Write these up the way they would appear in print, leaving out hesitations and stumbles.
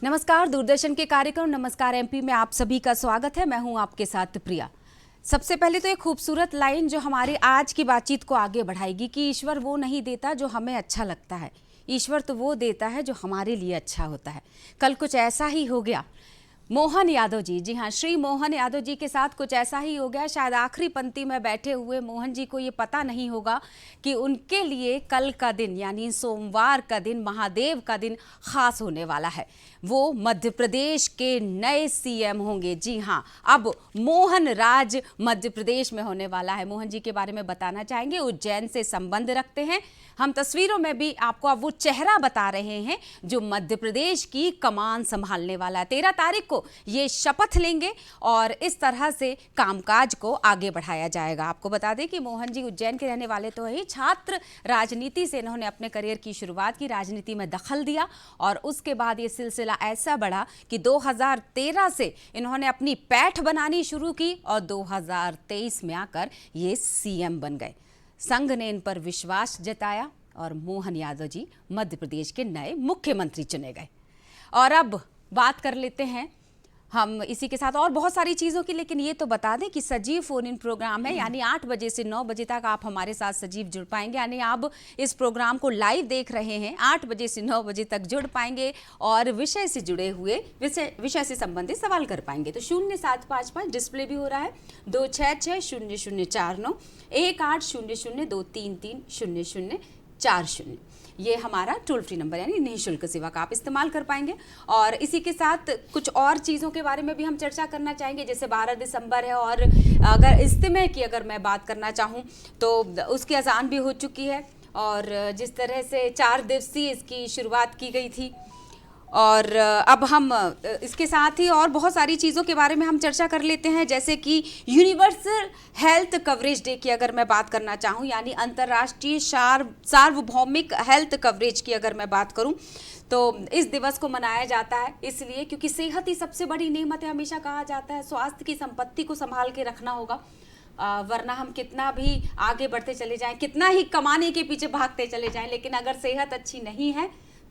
नमस्कार, दूरदर्शन के कार्यक्रम नमस्कार एमपी में आप सभी का स्वागत है। मैं हूं आपके साथ प्रिया। सबसे पहले तो एक खूबसूरत लाइन जो हमारी आज की बातचीत को आगे बढ़ाएगी कि ईश्वर वो नहीं देता जो हमें अच्छा लगता है, ईश्वर तो वो देता है जो हमारे लिए अच्छा होता है। कल कुछ ऐसा ही हो गया। मोहन यादव जी हाँ, श्री मोहन यादव जी के साथ कुछ ऐसा ही हो गया। शायद आखिरी पंक्ति में बैठे हुए मोहन जी को ये पता नहीं होगा कि उनके लिए कल का दिन यानी सोमवार का दिन, महादेव का दिन खास होने वाला है। वो मध्य प्रदेश के नए सीएम होंगे। जी हाँ, अब मोहन राज मध्य प्रदेश में होने वाला है। मोहन जी के बारे में बताना चाहेंगे। उज्जैन से संबंध रखते हैं। हम तस्वीरों में भी आपको अब वो चेहरा बता रहे हैं जो मध्य प्रदेश की कमान संभालने वाला है। 13 तारीख को ये शपथ लेंगे और इस तरह से कामकाज को आगे बढ़ाया जाएगा। आपको बता दें कि मोहन जी उज्जैन के रहने वाले तो ही, छात्र राजनीति से इन्होंने अपने करियर की शुरुआत की, राजनीति में दखल दिया और उसके बाद ये सिलसिला ऐसा बढ़ा कि 2013 से इन्होंने अपनी पैठ बनानी शुरू की और 2023 में आकर ये सीएम बन गए। संघ ने इन पर विश्वास जताया और मोहन यादव जी मध्य प्रदेश के नए मुख्यमंत्री चुने गए। और अब बात कर लेते हैं हम इसी के साथ और बहुत सारी चीज़ों की, लेकिन ये तो बता दें कि सजीव फोन इन प्रोग्राम है, यानी 8 बजे से 9 बजे तक आप हमारे साथ सजीव जुड़ पाएंगे। यानी आप इस प्रोग्राम को लाइव देख रहे हैं, 8 बजे से 9 बजे तक जुड़ पाएंगे और विषय से जुड़े हुए विषय से संबंधित सवाल कर पाएंगे। तो 0755 डिस्प्ले भी हो रहा है, 2660049, 1800233040, ये हमारा टोल फ्री नंबर यानी निःशुल्क सेवा का आप इस्तेमाल कर पाएंगे। और इसी के साथ कुछ और चीज़ों के बारे में भी हम चर्चा करना चाहेंगे। जैसे 12 दिसंबर है और अगर इज्तिमा की अगर मैं बात करना चाहूँ तो उसकी अजान भी हो चुकी है और जिस तरह से 4 दिवसीय इसकी शुरुआत की गई थी और अब हम इसके साथ ही और बहुत सारी चीज़ों के बारे में हम चर्चा कर लेते हैं। जैसे कि यूनिवर्सल हेल्थ कवरेज डे की अगर मैं बात करना चाहूँ, यानी अंतर्राष्ट्रीय सार्वभौमिक हेल्थ कवरेज की अगर मैं बात करूँ तो इस दिवस को मनाया जाता है इसलिए क्योंकि सेहत ही सबसे बड़ी नेमत है। हमेशा कहा जाता है स्वास्थ्य की संपत्ति को संभाल के रखना होगा, वरना हम कितना भी आगे बढ़ते चले जाएं, कितना ही कमाने के पीछे भागते चले जाएं, लेकिन अगर सेहत अच्छी नहीं है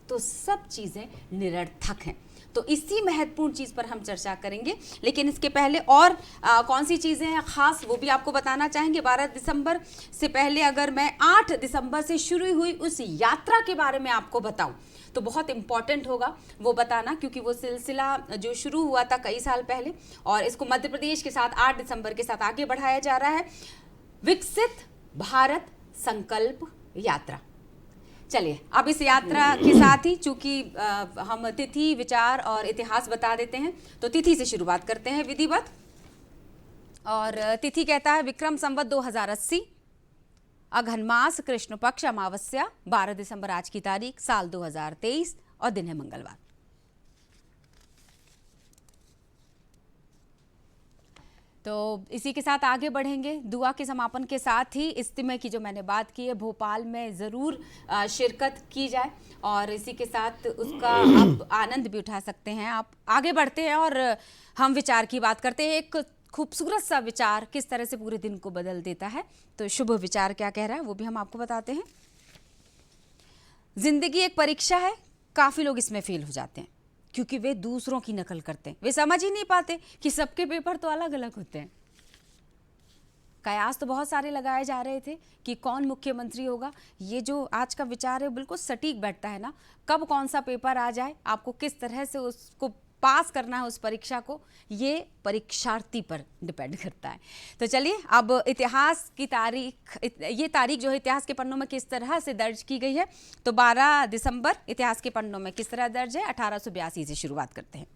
तो सब चीज़ें निरर्थक हैं। तो इसी महत्वपूर्ण चीज़ पर हम चर्चा करेंगे। लेकिन इसके पहले और कौन सी चीज़ें हैं ख़ास, वो भी आपको बताना चाहेंगे। 12 दिसंबर से पहले अगर मैं 8 दिसंबर से शुरू हुई उस यात्रा के बारे में आपको बताऊं तो बहुत इम्पॉर्टेंट होगा वो बताना, क्योंकि वो सिलसिला जो शुरू हुआ था कई साल पहले और इसको मध्य प्रदेश के साथ 8 दिसंबर के साथ आगे बढ़ाया जा रहा है। विकसित भारत संकल्प यात्रा। चलिए अब इस यात्रा के साथ ही चूंकि हम तिथि, विचार और इतिहास बता देते हैं तो तिथि से शुरुआत करते हैं विधिवत। और तिथि कहता है विक्रम संवत 2080, अघन मास, कृष्ण पक्ष, अमावस्या, 12 दिसंबर आज की तारीख, साल 2023 और दिन है मंगलवार। तो इसी के साथ आगे बढ़ेंगे। दुआ के समापन के साथ ही इज्तिमा की जो मैंने बात की है भोपाल में ज़रूर शिरकत की जाए और इसी के साथ उसका आप आनंद भी उठा सकते हैं। आप आगे बढ़ते हैं और हम विचार की बात करते हैं। एक खूबसूरत सा विचार किस तरह से पूरे दिन को बदल देता है, तो शुभ विचार क्या कह रहा है वो भी हम आपको बताते हैं। जिंदगी एक परीक्षा है, काफ़ी लोग इसमें फेल हो जाते हैं क्योंकि वे दूसरों की नकल करते हैं। वे समझ ही नहीं पाते कि सबके पेपर तो अलग अलग होते हैं। कयास तो बहुत सारे लगाए जा रहे थे कि कौन मुख्यमंत्री होगा। ये जो आज का विचार है बिल्कुल सटीक बैठता है ना, कब कौन सा पेपर आ जाए, आपको किस तरह से उसको पास करना है उस परीक्षा को, ये परीक्षार्थी पर डिपेंड करता है। तो चलिए अब इतिहास की तारीख, ये तारीख जो है इतिहास के पन्नों में किस तरह से दर्ज की गई है, तो 12 दिसंबर इतिहास के पन्नों में किस तरह दर्ज है। 1882 से शुरुआत करते हैं।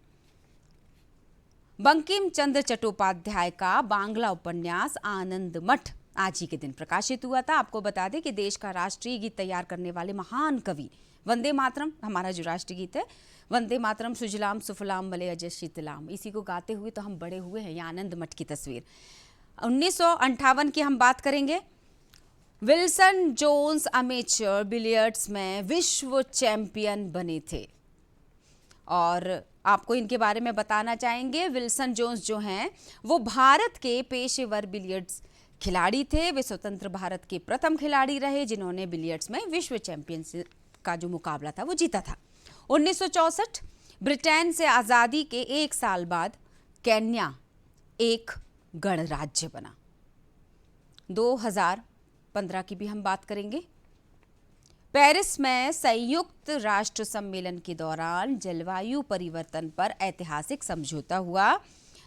बंकिम चंद्र चट्टोपाध्याय का बांग्ला उपन्यास आनंद मठ आज ही के दिन प्रकाशित हुआ था। आपको बता दें कि देश का राष्ट्रीय गीत तैयार करने वाले महान कवि, वंदे मातरम हमारा जो राष्ट्रीय गीत है, वंदे मातरम सुजलाम सुफलाम मलय अजय शीतलाम, इसी को गाते हुए तो हम बड़े हुए हैं। ये आनंद मठ की तस्वीर। 1958 की हम बात करेंगे। विल्सन जोन्स अमेच्योर बिलियर्ड्स में विश्व चैंपियन बने थे और आपको इनके बारे में बताना चाहेंगे। विल्सन जोन्स जो हैं वो भारत के पेशेवर बिलियर्ड्स खिलाड़ी थे। वे स्वतंत्र भारत के प्रथम खिलाड़ी रहे जिन्होंने बिलियर्ड्स में विश्व चैंपियनशिप का जो मुकाबला था वो जीता था। 1964 ब्रिटेन से आज़ादी के 1 साल बाद केन्या एक गणराज्य बना। 2015 की भी हम बात करेंगे। पेरिस में संयुक्त राष्ट्र सम्मेलन के दौरान जलवायु परिवर्तन पर ऐतिहासिक समझौता हुआ,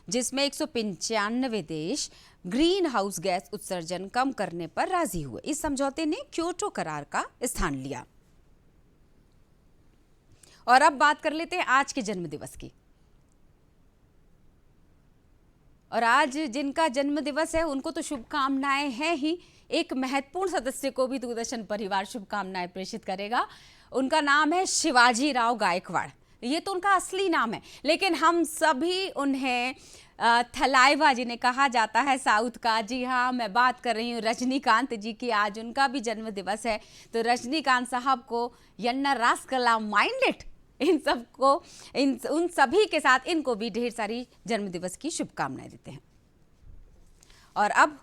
जिसमें 195 देश ग्रीन हाउस गैस उत्सर्जन कम करने पर राजी हुए। इस समझौते ने क्योटो करार का स्थान लिया। और अब बात कर लेते हैं आज के जन्म दिवस की। और आज जिनका जन्म दिवस है उनको तो शुभकामनाएं हैं ही, एक महत्वपूर्ण सदस्य को भी दूरदर्शन परिवार शुभकामनाएं प्रेषित करेगा। उनका नाम है शिवाजी राव गायकवाड़। ये तो उनका असली नाम है, लेकिन हम सभी उन्हें थलाइवा जिन्हें कहा जाता है साउथ का। जी हाँ, मैं बात कर रही हूँ रजनीकांत जी की। आज उनका भी जन्म दिवस है, तो रजनीकांत साहब को यन्ना रास्कला माइंडेड इन सबको उन सभी के साथ इनको भी ढेर सारी जन्मदिवस की शुभकामनाएं देते हैं। और अब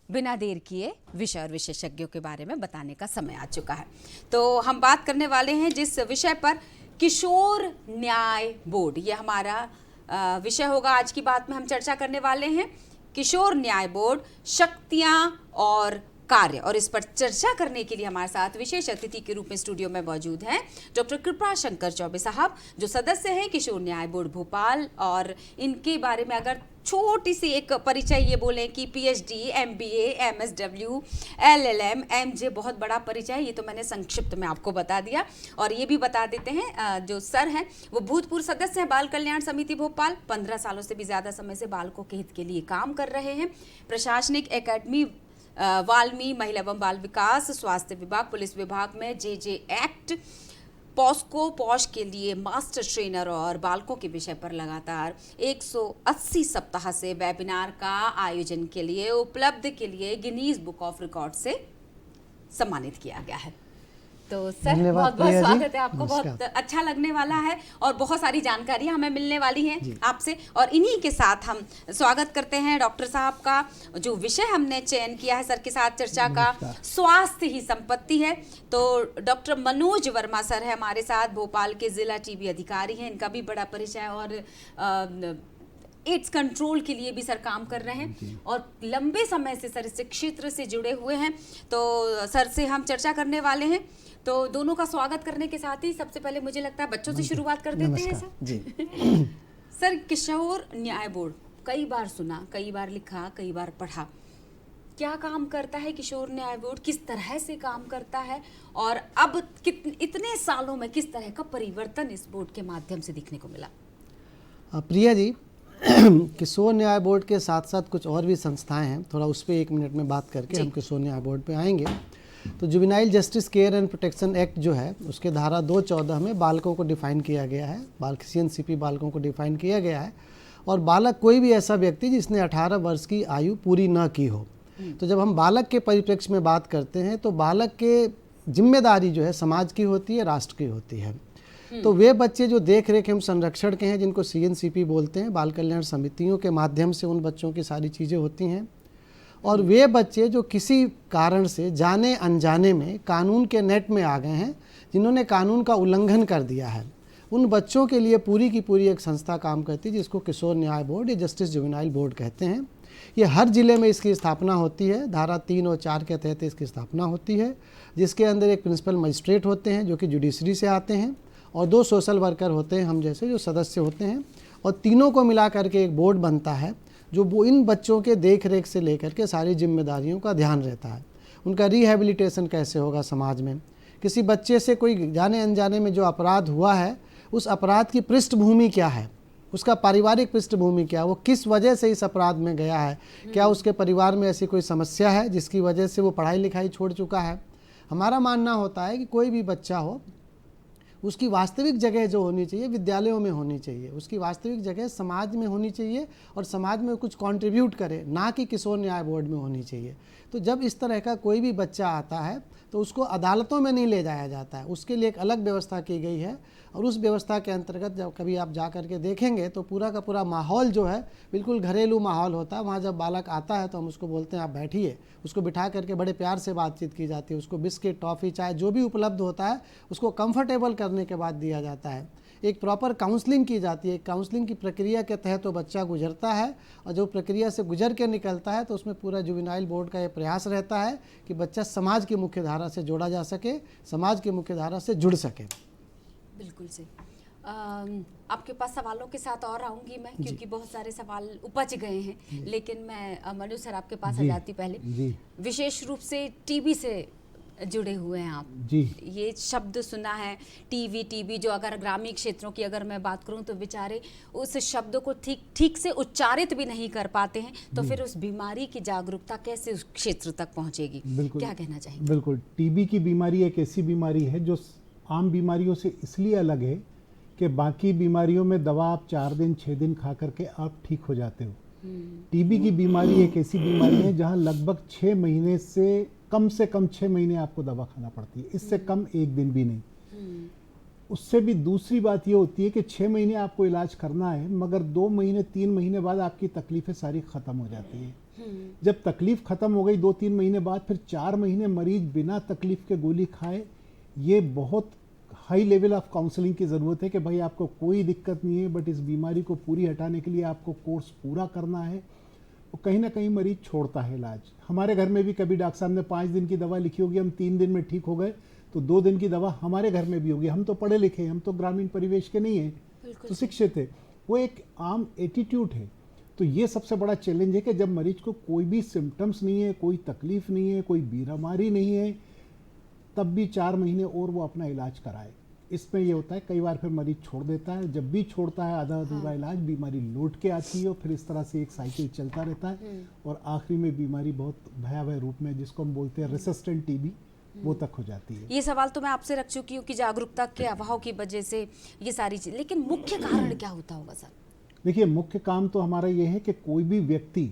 बिना देर किए विषय और विशेषज्ञों के बारे में बताने का समय आ चुका है। तो हम बात करने वाले हैं जिस विषय पर, किशोर न्याय बोर्ड, ये हमारा विषय होगा। आज की बात में हम चर्चा करने वाले हैं किशोर न्याय बोर्ड, शक्तियां और कार्य। और इस पर चर्चा करने के लिए हमारे साथ विशेष अतिथि के रूप में स्टूडियो में मौजूद हैं डॉक्टर कृपा शंकर चौबे साहब, जो सदस्य हैं किशोर न्याय बोर्ड भोपाल। और इनके बारे में अगर छोटी सी एक परिचय ये बोलें कि PhD, MBA, MSW, LLM, MJ, बहुत बड़ा परिचय है, ये तो मैंने संक्षिप्त में आपको बता दिया। और ये भी बता देते हैं जो सर हैं वो भूतपूर्व सदस्य हैं बाल कल्याण समिति भोपाल, 15 सालों से भी ज़्यादा समय से बालकों के हित के लिए काम कर रहे हैं। प्रशासनिक एकेडमी वाल्मी, महिला एवं बाल विकास, स्वास्थ्य विभाग, पुलिस विभाग में जे एक्ट, पॉस्को पॉश के लिए मास्टर ट्रेनर और बालकों के विषय पर लगातार 180 सप्ताह से वेबिनार का आयोजन के लिए उपलब्ध के लिए गिनीज बुक ऑफ रिकॉर्ड से सम्मानित किया गया है। तो सर बहुत बहुत स्वागत है आपको। बहुत अच्छा लगने वाला है और बहुत सारी जानकारियां हमें मिलने वाली हैं आपसे। और इन्हीं के साथ हम स्वागत करते हैं डॉक्टर साहब का। जो विषय हमने चयन किया है सर के साथ चर्चा का, स्वास्थ्य ही संपत्ति है। तो डॉक्टर मनोज वर्मा सर है हमारे साथ, भोपाल के जिला टीबी अधिकारी हैं। इनका भी बड़ा परिचय और एड्स कंट्रोल के लिए भी सर काम कर रहे हैं और लंबे समय से सर इस क्षेत्र से जुड़े हुए हैं। तो सर से हम चर्चा करने वाले हैं। तो दोनों का स्वागत करने के साथ ही सबसे पहले मुझे लगता है बच्चों से शुरुआत कर देते हैं सर जी। सर, किशोर न्याय बोर्ड कई बार सुना, कई बार लिखा, कई बार पढ़ा। क्या काम करता है किशोर न्याय बोर्ड, किस तरह से काम करता है और अब इतने सालों में किस तरह का परिवर्तन इस बोर्ड के माध्यम से दिखने को मिला? प्रिया जी, किशोर न्याय बोर्ड के साथ साथ कुछ और भी संस्थाएं हैं, थोड़ा उस पर 1 मिनट में बात करके हम किशोर न्याय बोर्ड पे आएंगे। तो juvenile justice care and protection act जो है उसके धारा 214 में बालकों को डिफ़ाइन किया गया है, सीएनसीपी बालकों को डिफ़ाइन किया गया है। और बालक कोई भी ऐसा व्यक्ति जिसने 18 वर्ष की आयु पूरी न की हो। तो जब हम बालक के परिप्रेक्ष्य में बात करते हैं तो बालक के जिम्मेदारी जो है समाज की होती है, राष्ट्र की होती है। तो वे बच्चे जो देख रेख एवं संरक्षण के हैं, जिनको सीएनसीपी बोलते हैं, बाल कल्याण समितियों के माध्यम से उन बच्चों की सारी चीज़ें होती हैं। और वे बच्चे जो किसी कारण से जाने अनजाने में कानून के नेट में आ गए हैं, जिन्होंने कानून का उल्लंघन कर दिया है, उन बच्चों के लिए पूरी की पूरी एक संस्था काम करती है जिसको किशोर न्याय बोर्ड या जस्टिस जुवेनाइल बोर्ड कहते हैं। ये हर ज़िले में इसकी स्थापना होती है। धारा 3 और 4 के तहत इसकी स्थापना होती है, जिसके अंदर एक प्रिंसिपल मजिस्ट्रेट होते हैं जो कि जुडिशरी से आते हैं और 2 सोशल वर्कर होते हैं हम जैसे, जो सदस्य होते हैं। और तीनों को मिला करके एक बोर्ड बनता है जो वो इन बच्चों के देख रेख से लेकर के सारी जिम्मेदारियों का ध्यान रहता है। उनका रिहैबिलिटेशन कैसे होगा समाज में, किसी बच्चे से कोई जाने अनजाने में जो अपराध हुआ है उस अपराध की पृष्ठभूमि क्या है, उसका पारिवारिक पृष्ठभूमि क्या है, वो किस वजह से इस अपराध में गया है, क्या उसके परिवार में ऐसी कोई समस्या है जिसकी वजह से वो पढ़ाई लिखाई छोड़ चुका है। हमारा मानना होता है कि कोई भी बच्चा हो, उसकी वास्तविक जगह जो होनी चाहिए विद्यालयों में होनी चाहिए, उसकी वास्तविक जगह समाज में होनी चाहिए और समाज में कुछ कंट्रीब्यूट करे, ना कि किशोर न्याय बोर्ड में होनी चाहिए। तो जब इस तरह का कोई भी बच्चा आता है तो उसको अदालतों में नहीं ले जाया जाता है, उसके लिए एक अलग व्यवस्था की गई है। और उस व्यवस्था के अंतर्गत जब कभी आप जा कर के देखेंगे तो पूरा का पूरा माहौल जो है बिल्कुल घरेलू माहौल होता है। वहाँ जब बालक आता है तो हम उसको बोलते हैं आप बैठिए, उसको बिठा करके बड़े प्यार से बातचीत की जाती है, उसको बिस्किट, टॉफ़ी, चाय जो भी उपलब्ध होता है उसको कंफर्टेबल करने के बाद दिया जाता है। एक प्रॉपर काउंसलिंग की जाती है। काउंसलिंग की प्रक्रिया के तहत वो बच्चा गुजरता है और जो प्रक्रिया से गुजर के निकलता है तो उसमें पूरा जुवेनाइल बोर्ड का ये प्रयास रहता है कि बच्चा समाज की मुख्य धारा से जोड़ा जा सके, समाज की मुख्य धारा से जुड़ सके। बिल्कुल सही। आपके पास सवालों के साथ और आऊंगी मैं, क्योंकि बहुत सारे सवाल उपज गए हैं, लेकिन मैं मनोज सर आपके पास आ जाती पहले। विशेष रूप से टीबी से जुड़े हुए हैं आप जी। ये शब्द सुना है टीबी, जो अगर ग्रामीण क्षेत्रों की अगर मैं बात करूं तो बेचारे उस शब्द को ठीक से उच्चारित भी नहीं कर पाते हैं, तो फिर उस बीमारी की जागरूकता कैसे उस क्षेत्र तक पहुंचेगी? क्या कहना चाहेंगे? बिल्कुल, टीबी की बीमारी एक ऐसी बीमारी है जो आम बीमारियों से इसलिए अलग है कि बाकी बीमारियों में दवा आप 4 दिन 6 दिन खा करके आप ठीक हो जाते हो। टीबी की बीमारी एक ऐसी बीमारी है जहां लगभग 6 महीने से कम 6 महीने आपको दवा खाना पड़ती है, इससे कम 1 दिन भी नहीं। उससे भी दूसरी बात ये होती है कि 6 महीने आपको इलाज करना है, मगर 2 महीने 3 महीने बाद आपकी तकलीफें सारी खत्म हो जाती है। जब तकलीफ खत्म हो गई 2-3 महीने बाद, फिर 4 महीने मरीज बिना तकलीफ के गोली खाए, ये बहुत हाई लेवल ऑफ काउंसलिंग की ज़रूरत है कि भाई आपको कोई दिक्कत नहीं है, बट इस बीमारी को पूरी हटाने के लिए आपको कोर्स पूरा करना है। और कहीं ना कहीं मरीज छोड़ता है इलाज। हमारे घर में भी कभी डॉक्टर साहब ने 5 दिन की दवा लिखी होगी, हम 3 दिन में ठीक हो गए, तो 2 दिन की दवा हमारे घर में भी होगी। हम तो पढ़े लिखे, हम तो ग्रामीण परिवेश के नहीं हैं, तो शिक्षित है। वो एक आम एटीट्यूड है। तो ये सबसे बड़ा चैलेंज है कि जब मरीज को कोई भी सिम्टम्स नहीं है, कोई तकलीफ नहीं है, कोई बीमारी नहीं है, तब भी 4 महीने और वो अपना इलाज कराए। इसमें ये होता है कई बार फिर मरीज छोड़ देता है, जब भी छोड़ता है आधा अधूरा इलाज, बीमारी लौट के आती है और फिर इस तरह से एक साइकिल चलता रहता है और आखिरी में बीमारी बहुत भयावह रूप में, जिसको हम बोलते हैं रेसिस्टेंट टीबी, वो तक हो जाती है। ये सवाल तो मैं आपसे रख चुकी हूँ कि जागरूकता के अभाव की वजह से ये सारी चीज, लेकिन मुख्य कारण क्या होता होगा सर? देखिए, मुख्य काम तो हमारा ये है कि कोई भी व्यक्ति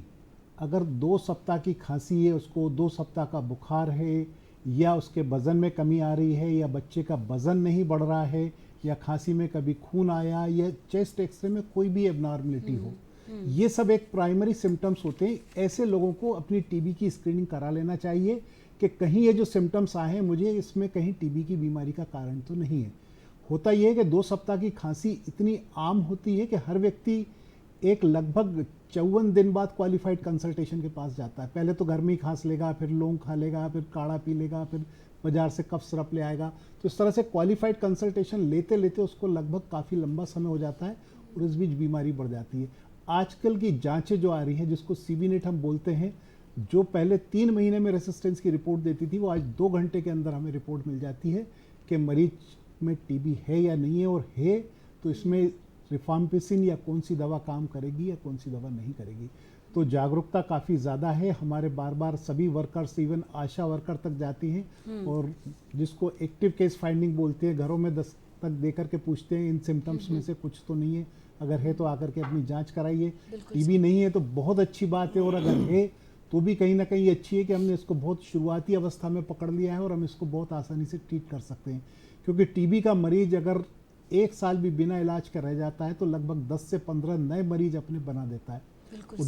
अगर 2 सप्ताह की खांसी है, उसको 2 सप्ताह का बुखार है, या उसके वज़न में कमी आ रही है, या बच्चे का वज़न नहीं बढ़ रहा है, या खांसी में कभी खून आया, या चेस्ट एक्सरे में कोई भी एबनॉर्मलिटी हो, ये सब एक प्राइमरी सिम्टम्स होते हैं। ऐसे लोगों को अपनी टीबी की स्क्रीनिंग करा लेना चाहिए कि कहीं ये जो सिम्टम्स आए हैं मुझे, इसमें कहीं टीबी की बीमारी का कारण तो नहीं है। होता ये है कि 2 सप्ताह की खांसी इतनी आम होती है कि हर व्यक्ति एक लगभग 54 दिन बाद क्वालिफाइड कंसल्टेशन के पास जाता है। पहले तो घर में ही खांस लेगा, फिर लौंग खा लेगा, फिर काढ़ा पी लेगा, फिर बाजार से कफ सिरप ले आएगा। तो इस तरह से क्वालिफाइड कंसल्टेशन लेते लेते उसको लगभग काफ़ी लंबा समय हो जाता है और इस बीच बीमारी बढ़ जाती है। आजकल की जांचें जो आ रही हैं, जिसको CBNET हम बोलते हैं, जो पहले 3 महीने में रेसिस्टेंस की रिपोर्ट देती थी, वो आज 2 घंटे के अंदर हमें रिपोर्ट मिल जाती है कि मरीज में टीबी है या नहीं है, और है तो इसमें रिफाम्पिसिन या कौन सी दवा काम करेगी या कौन सी दवा नहीं करेगी। तो जागरूकता काफ़ी ज़्यादा है। हमारे बार सभी वर्कर्स, इवन आशा वर्कर तक जाती हैं और जिसको एक्टिव केस फाइंडिंग बोलते हैं, घरों में दस्तक दे करके पूछते हैं इन सिम्टम्स में से कुछ तो नहीं है, अगर है तो आकर के अपनी जांच कराइए। टीबी नहीं है तो बहुत अच्छी बात है, और अगर है तो भी कहीं ना कहीं अच्छी है कि हमने इसको बहुत शुरुआती अवस्था में पकड़ लिया है और हम इसको बहुत आसानी से ट्रीट कर सकते हैं। क्योंकि टीबी का मरीज अगर 1 साल भी बिना इलाज के रह जाता है तो लगभग 10 से 15 नए मरीज अपने बना देता है।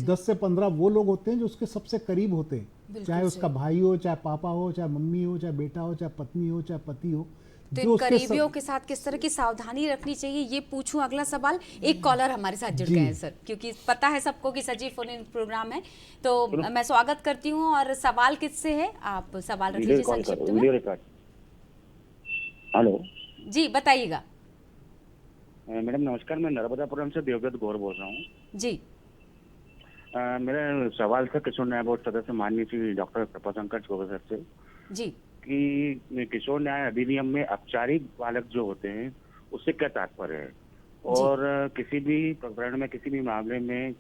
10 से 15 वो लोग होते हैं जो उसके सबसे करीब होते हैं, चाहे उसका भाई हो, चाहे पापा हो, चाहे मम्मी हो, चाहे बेटा हो, चाहे पत्नी हो, चाहे पति हो। तो इन करीबियों के साथ किस तरह की सावधानी रखनी चाहिए, ये पूछूं अगला सवाल। एक कॉलर हमारे साथ जुड़ गए हैं सर, क्योंकि पता है सबको कि सजीव फोन इन प्रोग्राम है, तो मैं स्वागत करती हूँ। और सवाल किससे है? आप सवाल रख लीजिए संक्षिप्त में। हेलो जी, बताइएगा। मैडम नमस्कार, मैं नर्मदापुरम से देवव्रत गौर बोल रहा हूँ जी। मेरा सवाल था किशोर न्याय बोर्ड सदस्य माननीय श्री डॉक्टर प्रभाशंकर चौबे सर से जी, कि किशोर न्याय अधिनियम में अपचारिक बालक जो होते हैं उससे क्या तात्पर्य है, और किसी भी प्रकरण में, किसी भी मामले में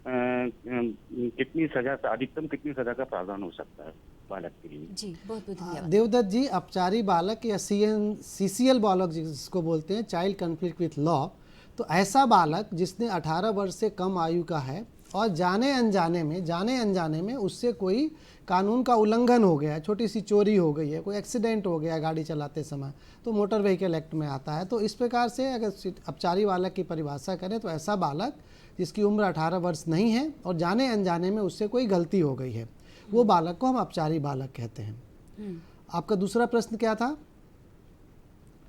कितनी सजा, अधिकतम कितनी सजा का प्रावधान हो सकता है बालक के लिए? जी, बहुत बहुत धन्यवाद। देवदत्त जी, अपचारी बालक या CCL बालक जिसको बोलते हैं, चाइल्ड कॉन्फ्लिक्ट विथ लॉ, तो ऐसा बालक जिसने 18 वर्ष से कम आयु का है और जाने अनजाने में उससे कोई कानून का उल्लंघन हो गया है, छोटी सी चोरी हो गई है, कोई एक्सीडेंट हो गया गाड़ी चलाते समय, तो मोटर व्हीकल एक्ट में आता है। तो इस प्रकार से अगर अपचारी बालक की परिभाषा करें तो ऐसा बालक जिसकी उम्र 18 वर्ष नहीं है और जाने अनजाने में उससे कोई गलती हो गई है, वो बालक को हम अपचारी बालक कहते हैं। आपका दूसरा प्रश्न क्या था?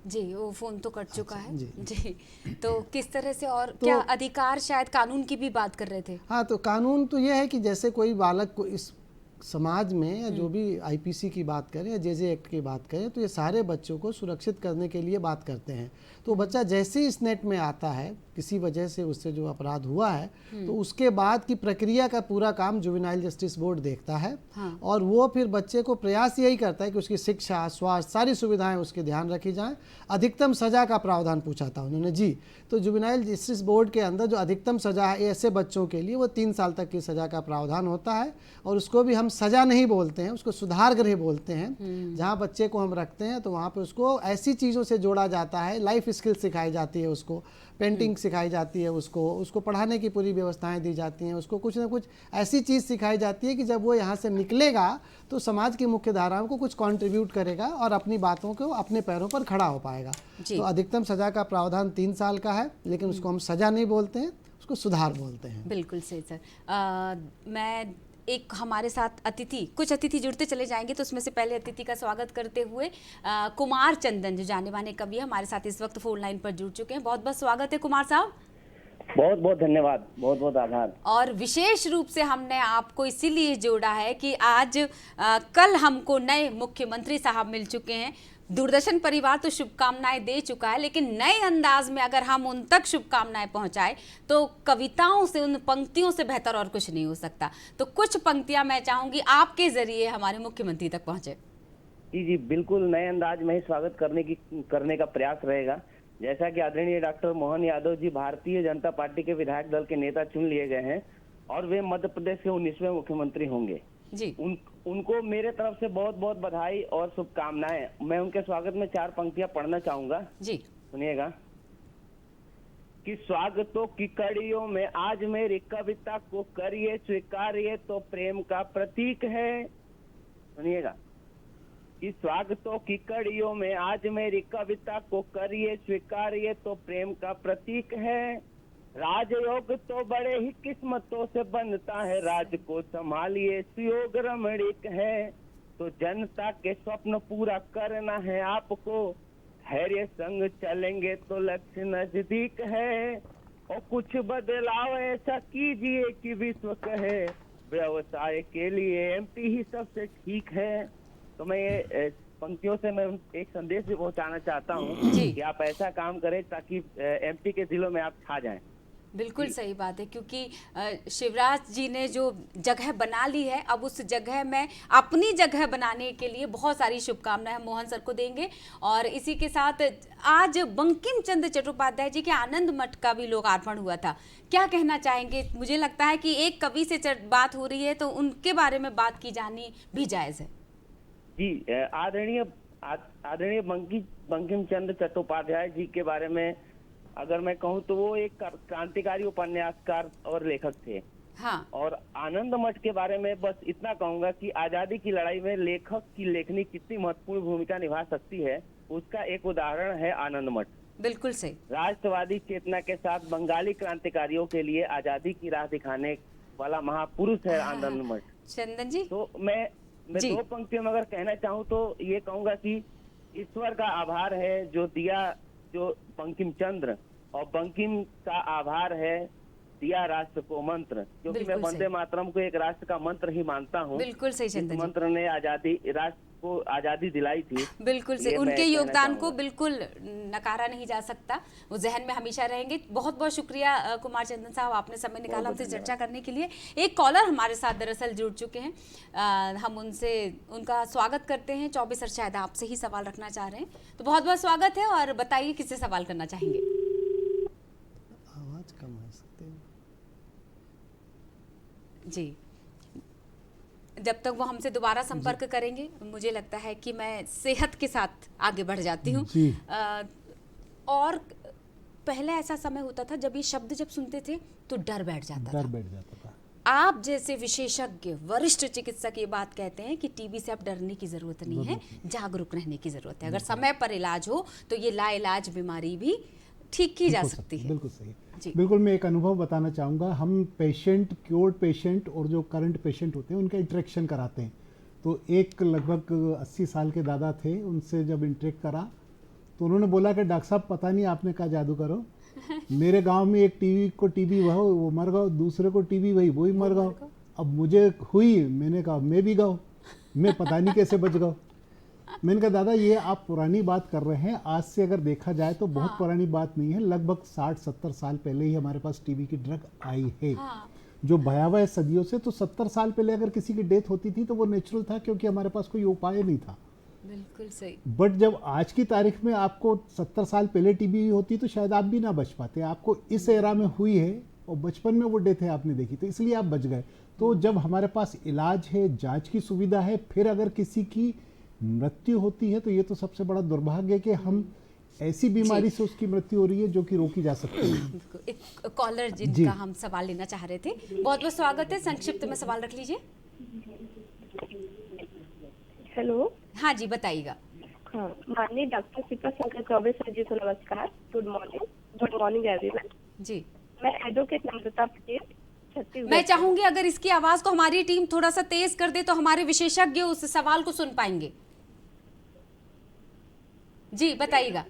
जी, वो फोन तो कट चुका है। जी। जी, तो किस तरह से और क्या अधिकार, शायद कानून की भी बात कर रहे थे। हाँ, तो कानून तो यह है कि जैसे कोई बालक को इस समाज में या जो भी आईपीसी की बात करें या जेजे एक्ट की बात करें, तो ये सारे बच्चों को सुरक्षित करने के लिए बात करते हैं। तो बच्चा जैसे इस नेट में आता है, किसी वजह से उससे जो अपराध हुआ है, तो उसके बाद की प्रक्रिया का पूरा काम जुवेनाइल जस्टिस बोर्ड देखता है। हाँ। और वो फिर बच्चे को प्रयास यही करता है कि उसकी शिक्षा, स्वास्थ्य, सारी सुविधाएं उसके ध्यान रखी जाएं। अधिकतम सजा का प्रावधान पूछा था उन्होंने जी। तो जुवेनाइल जस्टिस बोर्ड के अंदर जो अधिकतम सजा है ऐसे बच्चों के लिए, वो 3 साल तक की सजा का प्रावधान होता है। और उसको भी हम सजा नहीं बोलते हैं, उसको सुधार गृह बोलते हैं। जहाँ बच्चे को हम रखते हैं तो वहाँ पे उसको ऐसी चीज़ों से जोड़ा जाता है, लाइफ स्किल सिखाई जाती है, उसको पेंटिंग सिखाई जाती है, उसको पढ़ाने की पूरी व्यवस्थाएं दी जाती हैं, उसको कुछ ना कुछ ऐसी चीज़ सिखाई जाती है कि जब वो यहाँ से निकलेगा तो समाज की मुख्य धाराओं को कुछ कंट्रीब्यूट करेगा और अपनी बातों को अपने पैरों पर खड़ा हो पाएगा। तो अधिकतम सजा का प्रावधान 3 साल का है, लेकिन उसको हम सजा नहीं बोलते हैं, उसको सुधार बोलते हैं। बिल्कुल सही सर। मैं एक हमारे साथ कुछ अतिथि जुड़ते चले जाएंगे, तो उसमें से पहले अतिथि का स्वागत करते हुए कुमार चंदन, जो जाने माने कवि है, हमारे साथ इस वक्त फोन लाइन पर जुड़ चुके हैं। बहुत बहुत स्वागत है कुमार साहब। बहुत बहुत धन्यवाद, बहुत बहुत आभार। और विशेष रूप से हमने आपको इसीलिए जोड़ा है कि आज कल हमको नए मुख्यमंत्री साहब मिल चुके हैं। दूरदर्शन परिवार तो शुभकामनाएं दे चुका है, लेकिन नए अंदाज में अगर हम उन तक शुभकामनाएं पहुंचाएं तो कविताओं से, उन पंक्तियों से बेहतर और कुछ नहीं हो सकता। तो कुछ पंक्तियां मैं चाहूंगी आपके जरिए हमारे मुख्यमंत्री तक पहुंचे। जी जी, बिल्कुल नए अंदाज में ही स्वागत करने का प्रयास रहेगा। जैसा कि आदरणीय डॉक्टर मोहन यादव जी भारतीय जनता पार्टी के विधायक दल के नेता चुन लिए गए हैं और वे मध्य प्रदेश के 19वें मुख्यमंत्री होंगे जी। उनको मेरे तरफ से बहुत बहुत बधाई और शुभकामनाएं। मैं उनके स्वागत में 4 पंक्तियां पढ़ना चाहूंगा जी, सुनिएगा। कि स्वागतों की कड़ियों में आज मेरी कविता को करिए स्वीकार, ये तो प्रेम का प्रतीक है। सुनिएगा। कि स्वागतों की कड़ियों में आज मेरी कविता को करिए स्वीकार, ये तो प्रेम का प्रतीक है। राजयोग तो बड़े ही किस्मतों से बनता है, राज को संभालिए सुयोग रमणीक है। तो जनता के स्वप्न पूरा करना है आपको, धैर्य संग चलेंगे तो लक्ष्य नजदीक है। और कुछ बदलाव ऐसा कीजिए कि विश्व कहे, व्यवसाय के लिए एमपी ही सबसे ठीक है। तो मैं ये पंक्तियों से मैं एक संदेश भी पहुंचाना चाहता हूँ कि आप ऐसा काम करें ताकि एमपी के दिलों में आप छा जाएं। बिल्कुल सही बात है, क्योंकि शिवराज जी ने जो जगह बना ली है, अब उस जगह में अपनी जगह बनाने के लिए बहुत सारी शुभकामनाएं हम मोहन सर को देंगे। और इसी के साथ आज बंकिम चंद्र चट्टोपाध्याय जी के आनंद मठ का भी लोकार्पण हुआ था। क्या कहना चाहेंगे? मुझे लगता है कि एक कवि से बात हो रही है तो उनके बारे में बात की जानी भी जायज़ है। जी, आदरणीय बंकिम चंद्र चट्टोपाध्याय जी के बारे में अगर मैं कहूँ तो वो एक क्रांतिकारी उपन्यासकार और लेखक थे। हाँ। और आनंद मठ के बारे में बस इतना कहूंगा कि आजादी की लड़ाई में लेखक की लेखनी कितनी महत्वपूर्ण भूमिका निभा सकती है, उसका एक उदाहरण है आनंद मठ। बिल्कुल सही। राष्ट्रवादी चेतना के साथ बंगाली क्रांतिकारियों के लिए आजादी की राह दिखाने वाला महापुरुष है आनंद मठ। चंदन जी, तो मैं 2 पंक्तियों में अगर कहना चाहूँ तो ये कहूंगा कि ईश्वर का आभार है जो दिया जो बंकिम चंद्र, और बंकिम का आभार है दिया राष्ट्र को मंत्र, क्योंकि मैं वंदे मातरम को एक राष्ट्र का मंत्र ही मानता हूँ। बिल्कुल सही चंदन जी। मंत्र ने राष्ट्र को आजादी दिलाई थी। बिल्कुल सही, उनके योगदान को बिल्कुल नकारा नहीं जा सकता, वो जहन में हमेशा रहेंगे। बहुत बहुत शुक्रिया कुमार चंदन साहब, आपने समय निकाला हमसे चर्चा करने के लिए। एक कॉलर हमारे साथ दरअसल जुड़ चुके हैं, हम उनका स्वागत करते हैं। 24 सर शायद आपसे ही सवाल रखना चाह रहे हैं, तो बहुत बहुत स्वागत है और बताइए किससे सवाल करना चाहेंगे। आवाज कम है सकते हैं जी। जब तक वो हमसे दोबारा संपर्क करेंगे, मुझे लगता है कि मैं सेहत के साथ आगे बढ़ जाती हूँ। और पहले ऐसा समय होता था जब ये शब्द जब सुनते थे तो डर बैठ जाता था। आप जैसे विशेषज्ञ वरिष्ठ चिकित्सक ये बात कहते हैं कि टीबी से अब डरने की जरूरत नहीं है, जागरूक रहने की जरूरत है। अगर समय पर इलाज हो तो ये लाइलाज बीमारी भी ठीक की जा सकती है। बिल्कुल सही। बिल्कुल, मैं एक अनुभव बताना चाहूँगा। हम पेशेंट, क्योर्ड पेशेंट और जो करंट पेशेंट होते हैं उनका इंटरेक्शन कराते हैं। तो एक लगभग 80 साल के दादा थे, उनसे जब इंटरेक्ट करा तो उन्होंने बोला कि डॉक्टर साहब पता नहीं आपने क्या जादू करो, मेरे गांव में एक टीबी वो मर गया, दूसरे को टीबी वही मर गया, अब मुझे हुई, मैंने कहा मैं भी गया, मैं पता नहीं कैसे बच गया। मैंने कहा दादा ये आप पुरानी बात कर रहे हैं, आज से अगर देखा जाए तो बहुत पुरानी बात नहीं है, लगभग 60-70 साल पहले ही हमारे पास टीबी की ड्रग आई है, जो भयावह सदियों से। तो 70 साल पहले अगर किसी की डेथ होती थी तो वो नेचुरल था, क्योंकि हमारे पास कोई उपाय नहीं था। बिल्कुल सही। बट जब आज की तारीख में आपको 70 साल पहले टीबी होती तो शायद आप भी ना बच पाते, आपको इस एरा में हुई है और बचपन में वो डेथ है आपने देखी, तो इसलिए आप बच गए। तो जब हमारे पास इलाज है, जांच की सुविधा है, फिर अगर किसी की मृत्यु होती है तो ये तो सबसे बड़ा दुर्भाग्य है कि हम ऐसी बीमारी से उसकी मृत्यु हो रही है जो कि रोकी जा सकती है। एक कॉलर जिनका हम सवाल लेना चाह रहे थे, बहुत बहुत स्वागत है, संक्षिप्त में सवाल रख लीजिए। हेलो, हाँ जी बताइएगा। हाँ, माननीय डॉक्टर शिल्पा शंकर चौबे सर जी को नमस्कार। गुड मॉर्निंग एवरीवन जी। मैं एडवोकेट नम्रता पटेल छत्तीसगढ़। मैं चाहूंगी अगर इसकी आवाज को हमारी टीम थोड़ा सा तेज कर दे तो हमारे विशेषज्ञ उस सवाल को सुन पाएंगे। जी बताइएगा।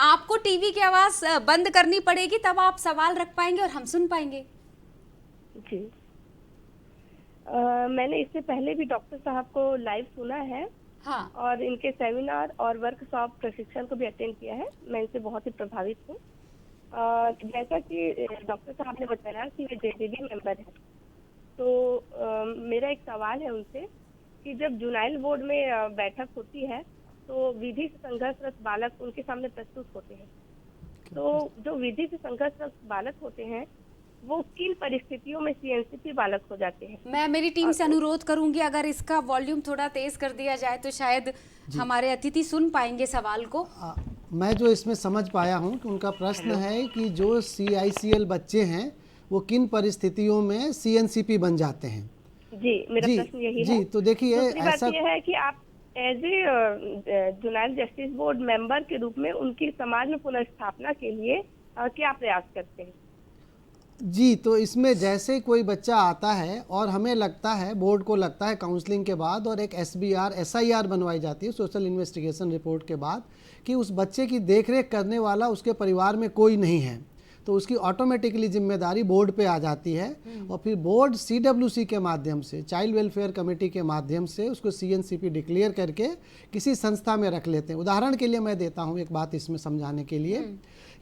आपको टीवी की आवाज बंद करनी पड़ेगी, तब आप सवाल रख पाएंगे और हम सुन पाएंगे। जी, मैंने इससे पहले भी डॉक्टर साहब को लाइव सुना है। हाँ। और इनके सेमिनार और वर्कशॉप प्रशिक्षण को भी अटेंड किया है। मैं इनसे बहुत ही प्रभावित हूँ। जैसा कि डॉक्टर साहब ने बताया कि वे जेडीबी मेंबर हैं, तो मेरा एक सवाल है उनसे कि जब जुनाइल बोर्ड में बैठक होती है तो विधि से संघर्षरत बालक उनके सामने प्रस्तुत होते हैं, तो जो विधि से संघर्षरत बालक होते हैं वो किन परिस्थितियों में सीएनसीपी बालक हो जाते हैं? मैं मेरी टीम से अनुरोध करूंगी अगर इसका वॉल्यूम थोड़ा तेज कर दिया जाए तो शायद हमारे अतिथि सुन पाएंगे सवाल को। मैं जो इसमें समझ पाया हूं कि उनका प्रश्न है कि जो CICL बच्चे हैं वो किन परिस्थितियों में CNCP बन जाते हैं। जी, मेरा प्रश्न यही है। जी, तो देखिए ऐसा ये है कि आप as a juvenile justice board member के रूप में उनकी समाज में पुनर्स्थापना के लिए क्या प्रयास करते हैं? जी, तो इसमें जैसे कोई बच्चा आता है और हमें लगता है, बोर्ड को लगता है काउंसलिंग के बाद और एक SIR बनवाई जाती है सोशल इन्वेस्टिगेशन रिपोर्ट के बाद कि उस बच्चे की देखरेख करने वाला उसके परिवार में कोई नहीं है, तो उसकी ऑटोमेटिकली जिम्मेदारी बोर्ड पे आ जाती है और फिर बोर्ड CWC के माध्यम से, चाइल्ड वेलफेयर कमेटी के माध्यम से उसको CNCP डिक्लेयर करके किसी संस्था में रख लेते हैं। उदाहरण के लिए मैं देता हूँ एक बात इसमें समझाने के लिए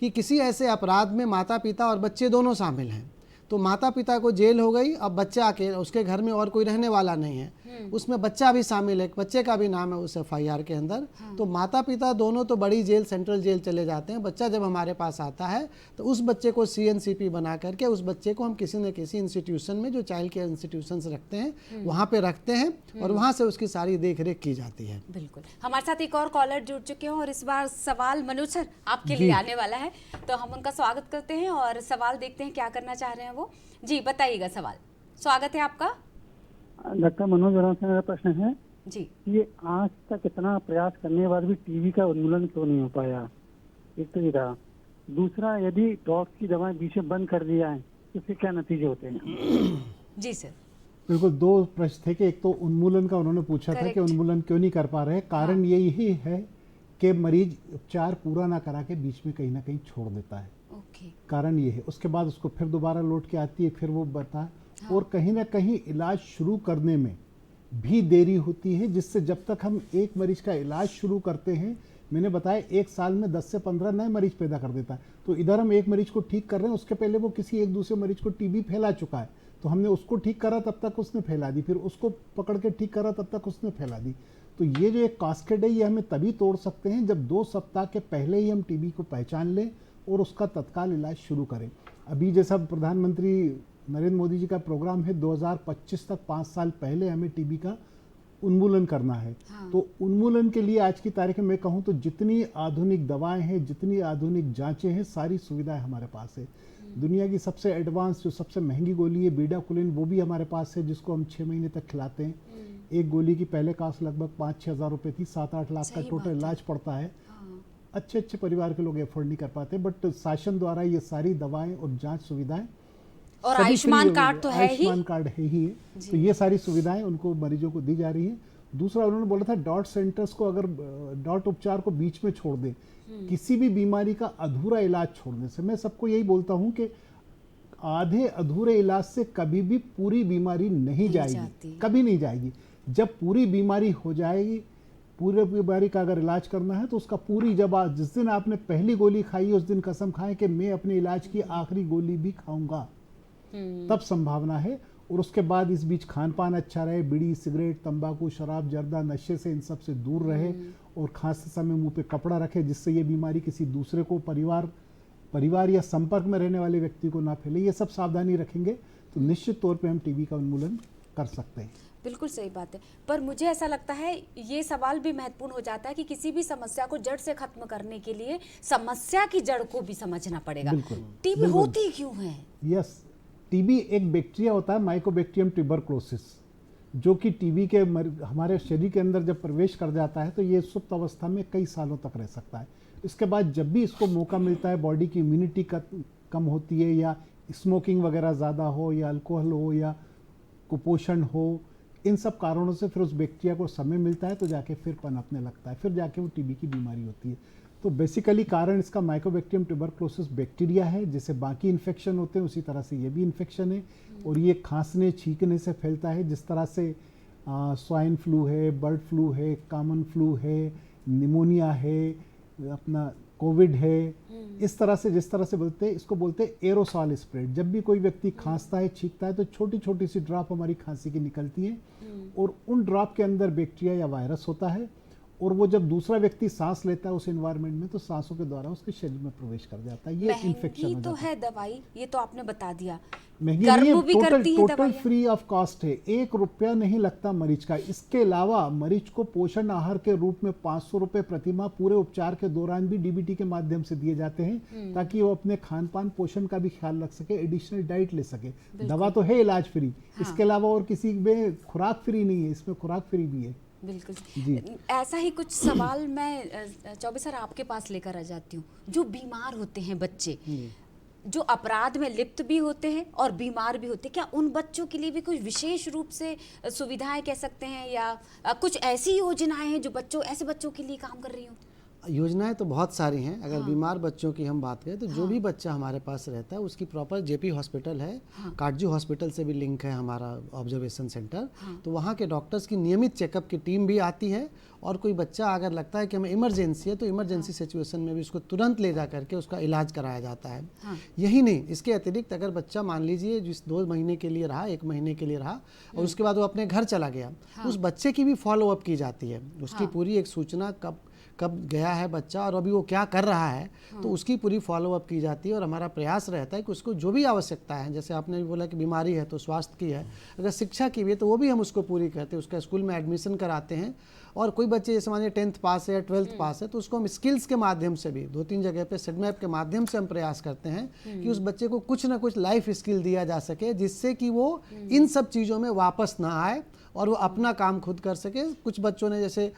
कि किसी ऐसे अपराध में माता पिता और बच्चे दोनों शामिल हैं, तो माता पिता को जेल हो गई, अब बच्चा अकेले, उसके घर में और कोई रहने वाला नहीं है, उसमें बच्चा भी शामिल है, बच्चे का भी नाम है उस FIR के अंदर। तो माता पिता दोनों तो बड़ी जेल, सेंट्रल जेल चले जाते हैं, बच्चा जब हमारे पास आता है तो उस बच्चे को CNCP बना करके उस बच्चे को हम किसी न किसी इंस्टीट्यूशन में, जो चाइल्ड केयर इंस्टीट्यूशन रखते हैं, वहाँ पे रखते हैं और वहाँ से उसकी सारी देख रेख की जाती है। बिल्कुल। हमारे साथ एक और कॉलर जुड़ चुके हैं और इस बार सवाल मनोज सर आपके लिए आने वाला है, तो हम उनका स्वागत करते हैं और सवाल देखते हैं क्या करना चाह रहे हैं वो। जी बताइएगा सवाल, स्वागत है आपका। डॉक्टर मनोज वर्मा से मेरा प्रश्न है जी, ये आज तक इतना प्रयास करने के बाद भी टीबी का उन्मूलन क्यों नहीं हो पाया? एक तो ये था। दूसरा, यदि डॉग्स की दवाएं बीच में बंद कर दिया है तो इससे क्या नतीजे होते हैं? जी सर। बिल्कुल, दो प्रश्न थे कि एक तो उन्मूलन का उन्होंने पूछा था कि उन्मूलन क्यों नहीं कर पा रहे। कारण यही है कि मरीज उपचार पूरा ना करा के बीच में कहीं ना कहीं छोड़ देता है। कारण ये है, उसके बाद उसको फिर दोबारा लौट के आती है, फिर वो बता और कहीं ना कहीं इलाज शुरू करने में भी देरी होती है, जिससे जब तक हम एक मरीज का इलाज शुरू करते हैं, मैंने बताया 1 साल में 10 से 15 नए मरीज पैदा कर देता है। तो इधर हम एक मरीज को ठीक कर रहे हैं, उसके पहले वो किसी एक दूसरे मरीज को टीबी फैला चुका है, तो हमने उसको ठीक करा तब तक उसने फैला दी, फिर उसको पकड़ के ठीक करा तब तक उसने फैला दी। तो ये जो एक कास्केड है, ये हमें तभी तोड़ सकते हैं जब 2 सप्ताह के पहले ही हम टीबी को पहचान लें और उसका तत्काल इलाज शुरू करें। अभी जैसा प्रधानमंत्री नरेंद्र मोदी जी का प्रोग्राम है 2025 तक, 5 साल पहले हमें टीबी का उन्मूलन करना है। तो उन्मूलन के लिए आज की तारीख में मैं कहूँ तो जितनी आधुनिक दवाएं हैं, जितनी आधुनिक जांचें हैं, सारी सुविधाएं हमारे पास है। दुनिया की सबसे एडवांस, जो सबसे महंगी गोली है बीडाकुलिन, वो भी हमारे पास है, जिसको हम 6 महीने तक खिलाते हैं। एक गोली की पहले कास्ट लगभग 5-6 हज़ार रुपये थी, 7-8 लाख का टोटल इलाज पड़ता है। अच्छे परिवार के लोग एफोर्ड नहीं कर पाते, बट शासन द्वारा ये सारी दवाएं और जांच सुविधाएं और आयुष्मान कार्ड तो है ही, आयुष्मान कार्ड है ही है, तो ये सारी सुविधाएं उनको मरीजों को दी जा रही है। दूसरा उन्होंने बोला था डॉट सेंटर्स को अगर डॉट उपचार को बीच में छोड़ दें, किसी भी बीमारी का अधूरा इलाज छोड़ने से, मैं सबको यही बोलता हूं कि आधे अधूरे इलाज से कभी भी पूरी बीमारी नहीं जाएगी, कभी नहीं जाएगी। जब पूरी बीमारी हो जाएगी, पूरी बीमारी का अगर इलाज करना है तो उसका पूरी, जब जिस दिन आपने पहली गोली खाई उस दिन कसम खाएं कि मैं अपने इलाज की आखिरी गोली भी खाऊंगा, तब संभावना है। और उसके बाद इस बीच खान पान अच्छा रहे, बीड़ी सिगरेट तंबाकू शराब जर्दा नशे से इन सब से दूर रहे, और खांसते समय मुंह पे कपड़ा रखे जिससे ये बीमारी किसी दूसरे को, परिवार या संपर्क में रहने वाले व्यक्ति को ना फैले। ये सब सावधानी रखेंगे तो निश्चित तौर पे हम टीबी का उन्मूलन कर सकते हैं। बिल्कुल सही बात है, पर मुझे ऐसा लगता है ये सवाल भी महत्वपूर्ण हो जाता है कि किसी भी समस्या को जड़ से खत्म करने के लिए समस्या की जड़ को भी समझना पड़ेगा। टीबी होती क्यों है? यस, टीबी एक बैक्टीरिया होता है, माइकोबैक्टीरियम ट्यूबरक्लोसिस, जो कि टीबी के हमारे शरीर के अंदर जब प्रवेश कर जाता है तो ये सुप्त अवस्था में कई सालों तक रह सकता है। इसके बाद जब भी इसको मौका मिलता है, बॉडी की इम्यूनिटी कम होती है, या स्मोकिंग वगैरह ज़्यादा हो, या अल्कोहल हो, या कुपोषण हो, इन सब कारणों से फिर उस बैक्टीरिया को समय मिलता है तो जाके फिर पनपने लगता है, फिर जाके वो टीबी की बीमारी होती है। तो बेसिकली कारण इसका माइकोबैक्टीरियम ट्यूबरक्लोसिस बैक्टीरिया है, जैसे बाकी इन्फेक्शन होते हैं उसी तरह से ये भी इन्फेक्शन है, और ये खांसने छींकने से फैलता है। जिस तरह से स्वाइन फ्लू है, बर्ड फ्लू है, कॉमन फ्लू है, निमोनिया है, अपना कोविड है, इस तरह से जिस तरह से बोलते हैं, इसको बोलते हैं एरोसॉल स्प्रेड। जब भी कोई व्यक्ति खांसता है छींकता है तो छोटी छोटी सी ड्रॉप हमारी खांसी की निकलती है, और उन ड्रॉप के अंदर बैक्टीरिया या वायरस होता है, और वो जब दूसरा व्यक्ति सांस लेता है उस एनवायरनमेंट में तो सांसों के द्वारा उसके शरीर में प्रवेश कर जाता है। ये इन्फेक्शन हो जाता है। है दवाई, ये तो आपने बता दिया, महंगी नहीं है, टोटल फ्री ऑफ कॉस्ट है, 1 रुपया नहीं लगता मरीज का। इसके अलावा मरीज को पोषण आहार के रूप में 500 रुपए प्रतिमाह पूरे उपचार के दौरान भी डीबीटी के माध्यम से दिए जाते हैं, ताकि वो अपने खान पान पोषण का भी ख्याल रख सके, एडिशनल डाइट ले सके। दवा तो है इलाज फ्री, इसके अलावा और किसी में खुराक फ्री नहीं है, इसमें खुराक फ्री भी है। बिल्कुल ऐसा ही कुछ सवाल मैं चौबे सर आपके पास लेकर आ जाती हूँ। जो बीमार होते हैं बच्चे, जो अपराध में लिप्त भी होते हैं और बीमार भी होते हैं, क्या उन बच्चों के लिए भी कुछ विशेष रूप से सुविधाएं कह सकते हैं, या कुछ ऐसी योजनाएं हैं जो ऐसे बच्चों के लिए काम कर रही हो? योजनाएं तो बहुत सारी हैं। अगर बीमार बच्चों की हम बात करें तो जो भी बच्चा हमारे पास रहता है उसकी प्रॉपर जेपी हॉस्पिटल है, काटजू हॉस्पिटल से भी लिंक है हमारा ऑब्जर्वेशन सेंटर, तो वहाँ के डॉक्टर्स की नियमित चेकअप की टीम भी आती है। और कोई बच्चा अगर लगता है कि हमें इमरजेंसी है तो इमरजेंसी सिचुएशन में भी उसको तुरंत ले जा करके उसका इलाज कराया जाता है। यही नहीं, इसके अतिरिक्त अगर बच्चा मान लीजिए जिस 2 महीने के लिए रहा, 1 महीने के लिए रहा और उसके बाद वो अपने घर चला गया, उस बच्चे की भी फॉलोअप की जाती है। उसकी पूरी एक सूचना कब गया है बच्चा और अभी वो क्या कर रहा है, तो उसकी पूरी फॉलोअप की जाती है। और हमारा प्रयास रहता है कि उसको जो भी आवश्यकता है, जैसे आपने भी बोला कि बीमारी है तो स्वास्थ्य की है, अगर शिक्षा की भी है तो वो भी हम उसको पूरी करते हैं। उसका स्कूल में एडमिशन कराते हैं। और कोई बच्चे जैसे मानिए 10th पास है या 12th पास है तो उसको हम स्किल्स के माध्यम से भी 2-3 जगह पे सेडमैप के माध्यम से हम प्रयास करते हैं कि उस बच्चे को कुछ ना कुछ लाइफ स्किल दिया जा सके, जिससे कि वो इन सब चीज़ों में वापस ना आए और वो अपना काम खुद कर सके। कुछ बच्चों ने जैसे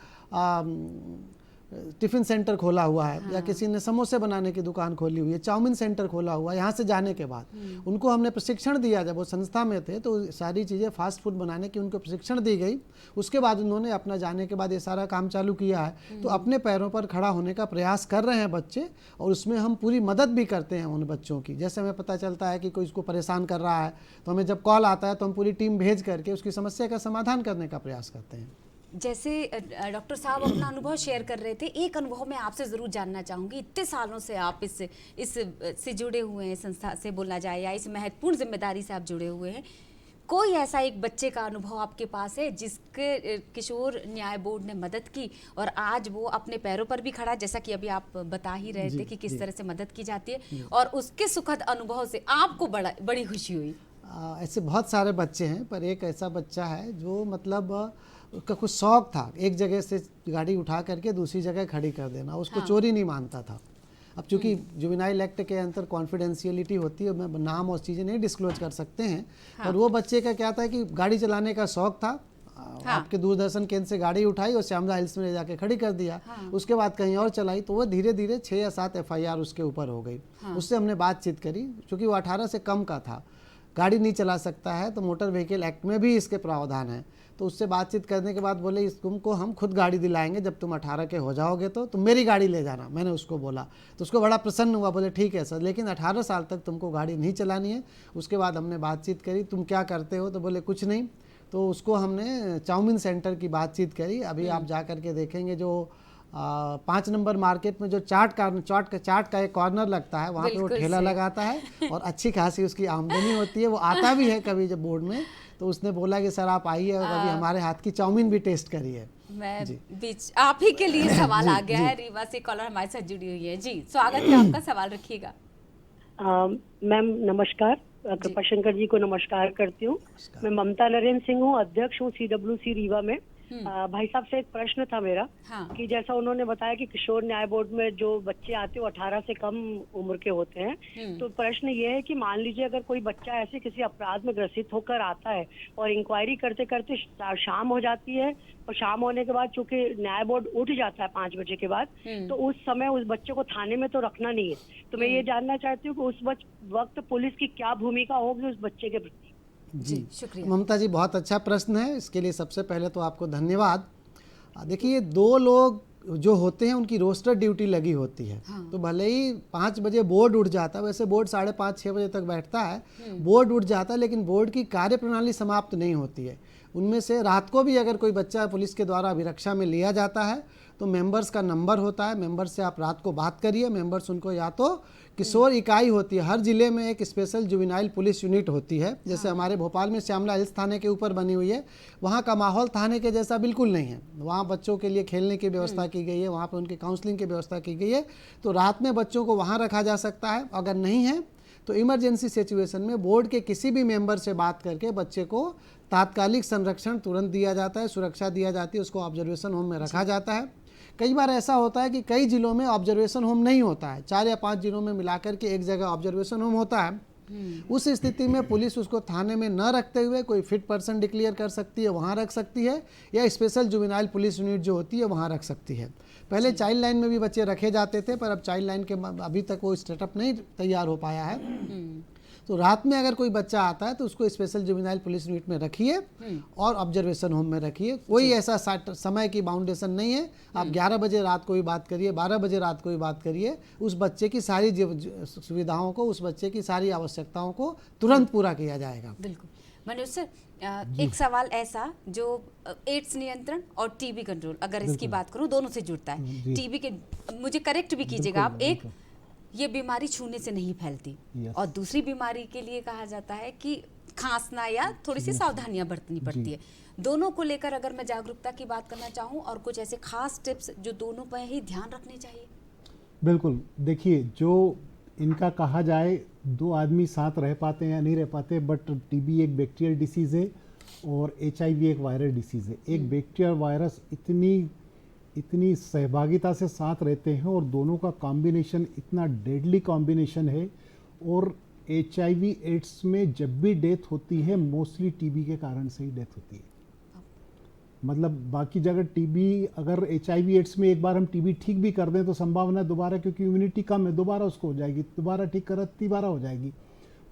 टिफ़िन सेंटर खोला हुआ है, या किसी ने समोसे बनाने की दुकान खोली हुई है, चाउमीन सेंटर खोला हुआ है। यहाँ से जाने के बाद उनको हमने प्रशिक्षण दिया, जब वो संस्था में थे तो सारी चीज़ें फास्ट फूड बनाने की उनको प्रशिक्षण दी गई। उसके बाद उन्होंने अपना जाने के बाद ये सारा काम चालू किया है, तो अपने पैरों पर खड़ा होने का प्रयास कर रहे हैं बच्चे, और उसमें हम पूरी मदद भी करते हैं उन बच्चों की। जैसे हमें पता चलता है कि कोई इसको परेशान कर रहा है तो हमें जब कॉल आता है तो हम पूरी टीम भेज करके उसकी समस्या का समाधान करने का प्रयास करते हैं। जैसे डॉक्टर साहब अपना अनुभव शेयर कर रहे थे, एक अनुभव मैं आपसे ज़रूर जानना चाहूँगी। इतने सालों से आप इस से जुड़े हुए हैं, संस्था से बोलना जाए या इस महत्वपूर्ण जिम्मेदारी से आप जुड़े हुए हैं, कोई ऐसा एक बच्चे का अनुभव आपके पास है जिसके किशोर न्याय बोर्ड ने मदद की और आज वो अपने पैरों पर भी खड़ा, जैसा कि अभी आप बता ही रहे थे कि किस तरह से मदद की जाती है, और उसके सुखद अनुभव से आपको बड़ी खुशी हुई? ऐसे बहुत सारे बच्चे हैं, पर एक ऐसा बच्चा है जो मतलब उसका कुछ शौक था एक जगह से गाड़ी उठा करके दूसरी जगह खड़ी कर देना, उसको चोरी नहीं मानता था। अब चूंकि जुवेनाइल एक्ट के अंदर कॉन्फिडेंशियलिटी होती है, मैं नाम और चीज़ें नहीं डिस्क्लोज कर सकते हैं, पर वो बच्चे का क्या था कि गाड़ी चलाने का शौक था। आपके दूरदर्शन केंद्र से गाड़ी उठाई और श्यामला हिल्स में ले जाके खड़ी कर दिया, उसके बाद कहीं और चलाई, तो वो धीरे धीरे 6 या 7 FIR उसके ऊपर हो गई। उससे हमने बातचीत करी, क्योंकि वो 18 से कम का था, गाड़ी नहीं चला सकता है, तो मोटर व्हीकल एक्ट में भी इसके प्रावधान है। तो उससे बातचीत करने के बाद बोले तुमको हम खुद गाड़ी दिलाएंगे, जब तुम 18 के हो जाओगे तो तुम मेरी गाड़ी ले जाना। मैंने उसको बोला तो उसको बड़ा प्रसन्न हुआ, बोले ठीक है सर, लेकिन 18 साल तक तुमको गाड़ी नहीं चलानी है। उसके बाद हमने बातचीत करी, तुम क्या करते हो, तो बोले कुछ नहीं। तो उसको हमने चाउमीन सेंटर की बातचीत करी। अभी आप जा कर के देखेंगे जो 5 नंबर मार्केट में जो चाट का एक कॉर्नर लगता है, वहाँ पे वो ठेला लगाता है और अच्छी खासी उसकी आमदनी होती है। वो आता भी है कभी जब बोर्ड में, तो उसने बोला कि सर आप आइए और कभी हमारे हाथ की चाउमीन भी टेस्ट करिए। मैं बीच आप ही के लिए सवाल आ गया है। रीवा से कॉलर हमारे साथ जुड़ी हुई है। जी स्वागत है आपका, सवाल रखिएगा। मैम नमस्कार, कृपा शंकर जी को नमस्कार करती हूँ। मैं ममता नरेंद्र सिंह हूँ, अध्यक्ष हूँ CWC रीवा में। भाई साहब से एक प्रश्न था मेरा। हाँ। कि जैसा उन्होंने बताया कि किशोर न्याय बोर्ड में जो बच्चे आते हैं वो 18 से कम उम्र के होते हैं, तो प्रश्न ये है कि मान लीजिए अगर कोई बच्चा ऐसे किसी अपराध में ग्रसित होकर आता है और इंक्वायरी करते करते शाम हो जाती है, और शाम होने के बाद चूंकि न्याय बोर्ड उठ जाता है 5 बजे के बाद, तो उस समय उस बच्चे को थाने में तो रखना नहीं है। तो मैं ये जानना चाहती हूँ कि उस वक्त पुलिस की क्या भूमिका होगी उस बच्चे के प्रति। जी शुक्रिया ममता जी, बहुत अच्छा प्रश्न है। इसके लिए सबसे पहले तो आपको धन्यवाद। देखिए 2 लोग जो होते हैं उनकी रोस्टर ड्यूटी लगी होती है। हाँ। तो भले ही 5 बजे बोर्ड उठ जाता है, वैसे बोर्ड 5:30-6 बजे तक बैठता है, बोर्ड उठ जाता है, लेकिन बोर्ड की कार्यप्रणाली समाप्त नहीं होती है। उनमें से रात को भी अगर कोई बच्चा पुलिस के द्वारा अभिरक्षा में लिया जाता है तो मेंबर्स का नंबर होता है, मेंबर से आप रात को बात करिए। मेंबर्स उनको या तो किशोर इकाई होती है, हर जिले में एक स्पेशल जुवेनाइल पुलिस यूनिट होती है। जैसे हमारे भोपाल में श्यामला हिल्स थाने के ऊपर बनी हुई है, वहाँ का माहौल थाने के जैसा बिल्कुल नहीं है। वहाँ बच्चों के लिए खेलने की व्यवस्था की गई है, वहाँ पर उनकी काउंसलिंग की व्यवस्था की गई है। तो रात में बच्चों को वहाँ रखा जा सकता है। अगर नहीं है तो इमरजेंसी सिचुएशन में बोर्ड के किसी भी मेंबर से बात करके बच्चे को तात्कालिक संरक्षण तुरंत दिया जाता है, सुरक्षा दिया जाती है, उसको ऑब्जर्वेशन होम में रखा जाता है। कई बार ऐसा होता है कि कई जिलों में ऑब्जर्वेशन होम नहीं होता है, 4 या 5 जिलों में मिलाकर के एक जगह ऑब्जर्वेशन होम होता है। उस स्थिति में पुलिस उसको थाने में न रखते हुए कोई फिट पर्सन डिक्लेयर कर सकती है, वहाँ रख सकती है, या स्पेशल जुवेनाइल पुलिस यूनिट जो होती है वहाँ रख सकती है। पहले चाइल्ड लाइन में भी बच्चे रखे जाते थे, पर अब चाइल्ड लाइन के अभी तक वो सेटअप नहीं तैयार हो पाया है। तो रात में अगर कोई बच्चा आता है तो उसको स्पेशल जुवेनाइल पुलिस यूनिट में रखिए और ऑब्जर्वेशन होम में रखिए। कोई ऐसा समय की बाउंडेशन नहीं है। आप 11 बजे रात को भी बात करिए, 12 बजे रात को भी बात करिए। उस बच्चे की सारी सुविधाओं को, उस बच्चे की सारी आवश्यकताओं को तुरंत पूरा किया जाएगा। बिल्कुल। मनोज सर, एक सवाल ऐसा जो एड्स नियंत्रण और टीबी कंट्रोल, अगर इसकी बात करूं, दोनों से जुड़ता है। टीबी के, मुझे करेक्ट भी कीजिएगा आप, एक ये बीमारी छूने से नहीं फैलती, और दूसरी बीमारी के लिए कहा जाता है कि खांसना या थोड़ी सी सावधानियां बरतनी पड़ती है। दोनों को लेकर अगर मैं जागरूकता की बात करना चाहूं और कुछ ऐसे खास टिप्स जो दोनों पर ही ध्यान रखने चाहिए। बिल्कुल, देखिए जो इनका कहा जाए 2 आदमी साथ रह पाते हैं या नहीं रह पाते, बट टीबी एक बैक्टीरियल डिसीज़ है और HIV एक वायरल डिसीज़ है। एक बैक्टीरिया वायरस इतनी सहभागिता से साथ रहते हैं और दोनों का कॉम्बिनेशन इतना डेडली कॉम्बिनेशन है। और HIV एड्स में जब भी डेथ होती है मोस्टली टीबी के कारण से ही डेथ होती है। मतलब बाकी जगह टीबी, अगर HIV एड्स में एक बार हम टीबी ठीक भी कर दें तो संभावना दोबारा, क्योंकि इम्यूनिटी कम है, दोबारा उसको हो जाएगी, दोबारा ठीक कर दोबारा हो जाएगी,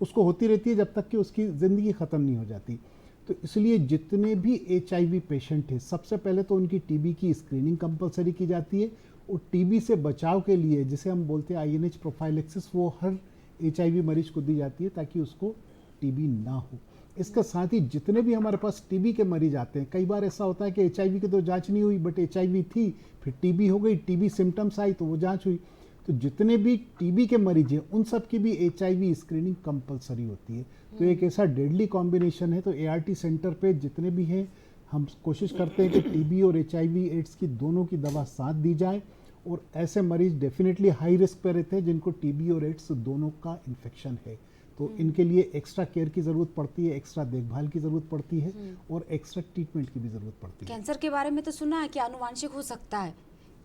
उसको होती रहती है जब तक कि उसकी ज़िंदगी ख़त्म नहीं हो जाती। तो इसलिए जितने भी HIV पेशेंट हैं, सबसे पहले तो उनकी टीबी की स्क्रीनिंग कंपलसरी की जाती है। और टीबी से बचाव के लिए जिसे हम बोलते हैं INH प्रोफाइलेक्सिस, वो हर HIV मरीज को दी जाती है ताकि उसको टीबी ना हो। इसके साथ ही जितने भी हमारे पास टीबी के मरीज आते हैं, कई बार ऐसा होता है कि HIV की तो जांच नहीं हुई, बट HIV थी, फिर टीबी हो गई, टीबी सिम्टम्स आई तो वो जांच हुई। तो जितने भी टीबी के मरीज हैं उन सब की भी HIV स्क्रीनिंग कंपलसरी होती है। तो एक ऐसा डेडली कॉम्बिनेशन है। तो ART सेंटर पे जितने भी हैं, हम कोशिश करते हैं कि टीबी और HIV एड्स की दोनों की दवा साथ दी जाए। और ऐसे मरीज डेफिनेटली हाई रिस्क पे रहते हैं जिनको टीबी और एड्स दोनों का इन्फेक्शन है। तो इनके लिए एक्स्ट्रा केयर की ज़रूरत पड़ती है, एक्स्ट्रा देखभाल की ज़रूरत पड़ती है और एक्स्ट्रा ट्रीटमेंट की भी ज़रूरत पड़ती है। कैंसर के बारे में तो सुना है कि आनुवांशिक हो सकता है,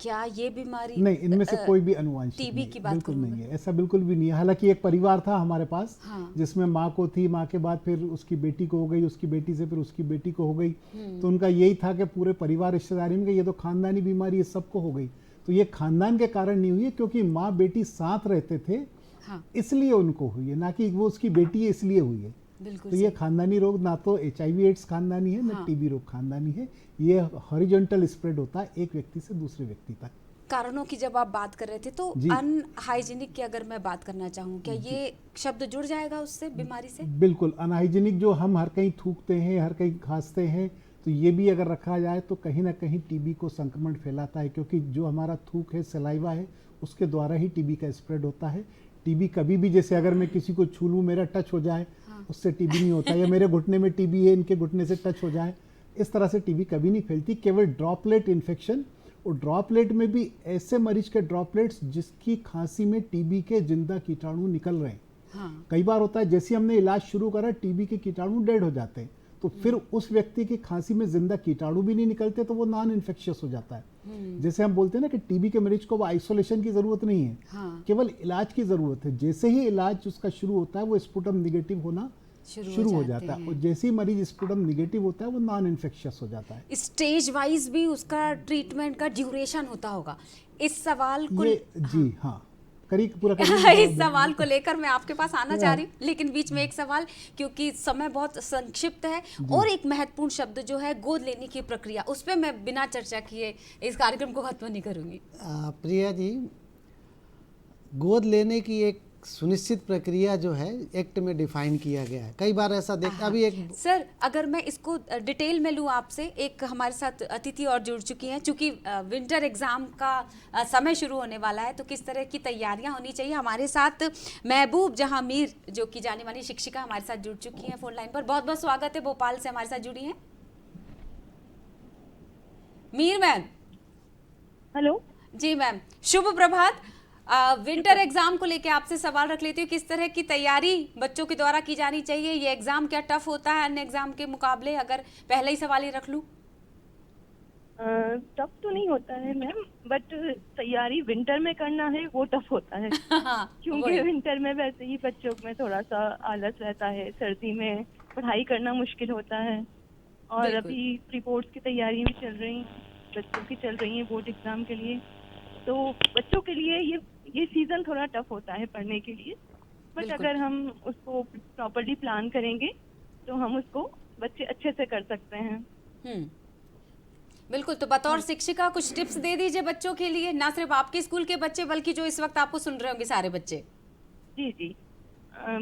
क्या ये बीमारी? नहीं, इनमें से कोई भी अनुवांशिक टीबी की बात बिल्कुल नहीं है, ऐसा बिल्कुल भी नहीं है। हालांकि एक परिवार था हमारे पास, हाँ। जिसमें माँ को थी, माँ के बाद फिर उसकी बेटी को हो गई, उसकी बेटी से फिर उसकी बेटी को हो गई। तो उनका यही था कि पूरे परिवार रिश्तेदारी में ये तो खानदानी बीमारी है, सबको हो गई। तो ये खानदान के कारण नहीं हुई है, क्योंकि माँ बेटी साथ रहते थे, हाँ। इसलिए उनको हुई है, ना कि वो उसकी बेटी है इसलिए हुई है। बिल्कुल तो ये खानदानी रोग ना तो HIV एड्स खानदानी है, ना TB रोग खानदानी है, ये हॉरिजॉन्टल स्प्रेड होता है एक व्यक्ति से दूसरे व्यक्ति तक। कारणों की जब आप बात कर रहे थे तो अनहाइजीनिक की अगर मैं बात करना चाहूँ, क्या ये शब्द जुड़ जाएगा उससे, बीमारी से? बिल्कुल, अनहाइजीनिक जो हम हर कहीं थूकते हैं, हर कहीं खांसते हैं, तो ये भी अगर रखा जाए तो कहीं ना कहीं TB को संक्रमण फैलाता है, क्योंकि जो हमारा थूक है, सलाइवा है, उसके द्वारा ही TB का स्प्रेड होता है। TB कभी भी, जैसे अगर मैं किसी को छू लूँ, मेरा टच हो जाए, उससे TB नहीं होता, या मेरे घुटने में TB है, इनके घुटने से टच हो जाए, इस तरह से TB कभी नहीं फैलती। केवल ड्रॉपलेट इन्फेक्शन, और ड्रॉपलेट में भी ऐसे मरीज के ड्रॉपलेट्स जिसकी खांसी में TB के जिंदा कीटाणु निकल रहे हैं। कई बार होता है जैसे हमने इलाज शुरू करा, TB के कीटाणु डेड हो जाते हैं, तो फिर उस व्यक्ति की खांसी में जिंदा कीटाणु भी नहीं निकलते, तो वो नॉन इन्फेक्शियस हो जाता है। जैसे हम बोलते हैं ना कि TB के मरीज को वो आइसोलेशन की जरूरत नहीं है, केवल इलाज की जरूरत है। जैसे ही इलाज उसका शुरू होता है, वो स्पुटम निगेटिव होना शुरू हो जाता है, और जैसे ही मरीज स्पुटम निगेटिव होता है, वो नॉन इन्फेक्शियस हो जाता है। स्टेज वाइज भी उसका ट्रीटमेंट का ड्यूरेशन होता होगा। इस सवाल को जी हाँ, पूरा इस सवाल को लेकर मैं आपके पास आना चाह रही हूँ, लेकिन बीच में एक सवाल, क्योंकि समय बहुत संक्षिप्त है, और एक महत्वपूर्ण शब्द जो है गोद लेने की प्रक्रिया, उस पर मैं बिना चर्चा किए इस कार्यक्रम को खत्म नहीं करूंगी। प्रिया जी, गोद लेने की एक सुनिश्चित प्रक्रिया जो है एक्ट में डिफाइन किया गया है। कई बार ऐसा देखता अभी एक सर, अगर मैं इसको डिटेल में लूँ आपसे, एक हमारे साथ अतिथि और जुड़ चुकी हैं, चूंकि विंटर एग्जाम का समय शुरू होने वाला है, तो किस तरह की तैयारियां होनी चाहिए। हमारे साथ महबूब जहां मीर, जो कि जानी मानी शिक्षिका, हमारे साथ जुड़ चुकी हैं फोन लाइन पर। बहुत बहुत स्वागत है, भोपाल से हमारे साथ जुड़ी हैं मीर मैम। हेलो जी मैम, शुभ प्रभात। विंटर एग्जाम को लेके आपसे सवाल रख लेती हूँ, किस तरह की तैयारी बच्चों के द्वारा की जानी चाहिए? ये एग्जाम क्या टफ होता है अन्य एग्जाम के मुकाबले? अगर पहले ही सवाल ही रख लूँ। टफ तो नहीं होता है मैम, बट तैयारी विंटर में करना है वो टफ होता है। क्योंकि विंटर में वैसे ही बच्चों में थोड़ा सा आलस रहता है, सर्दी में पढ़ाई करना मुश्किल होता है, और अभी प्री बोर्ड्स की तैयारी भी चल रही, बच्चों की चल रही है बोर्ड एग्जाम के लिए, तो बच्चों के लिए ये सीजन थोड़ा टफ होता है पढ़ने के लिए। बट अगर हम उसको प्रॉपर्ली प्लान करेंगे तो हम उसको बच्चे अच्छे से कर सकते हैं। बिल्कुल, तो बतौर शिक्षिका कुछ टिप्स दे दीजिए बच्चों के लिए, ना सिर्फ आपके स्कूल के बच्चे बल्कि जो इस वक्त आपको सुन रहे होंगे सारे बच्चे। जी,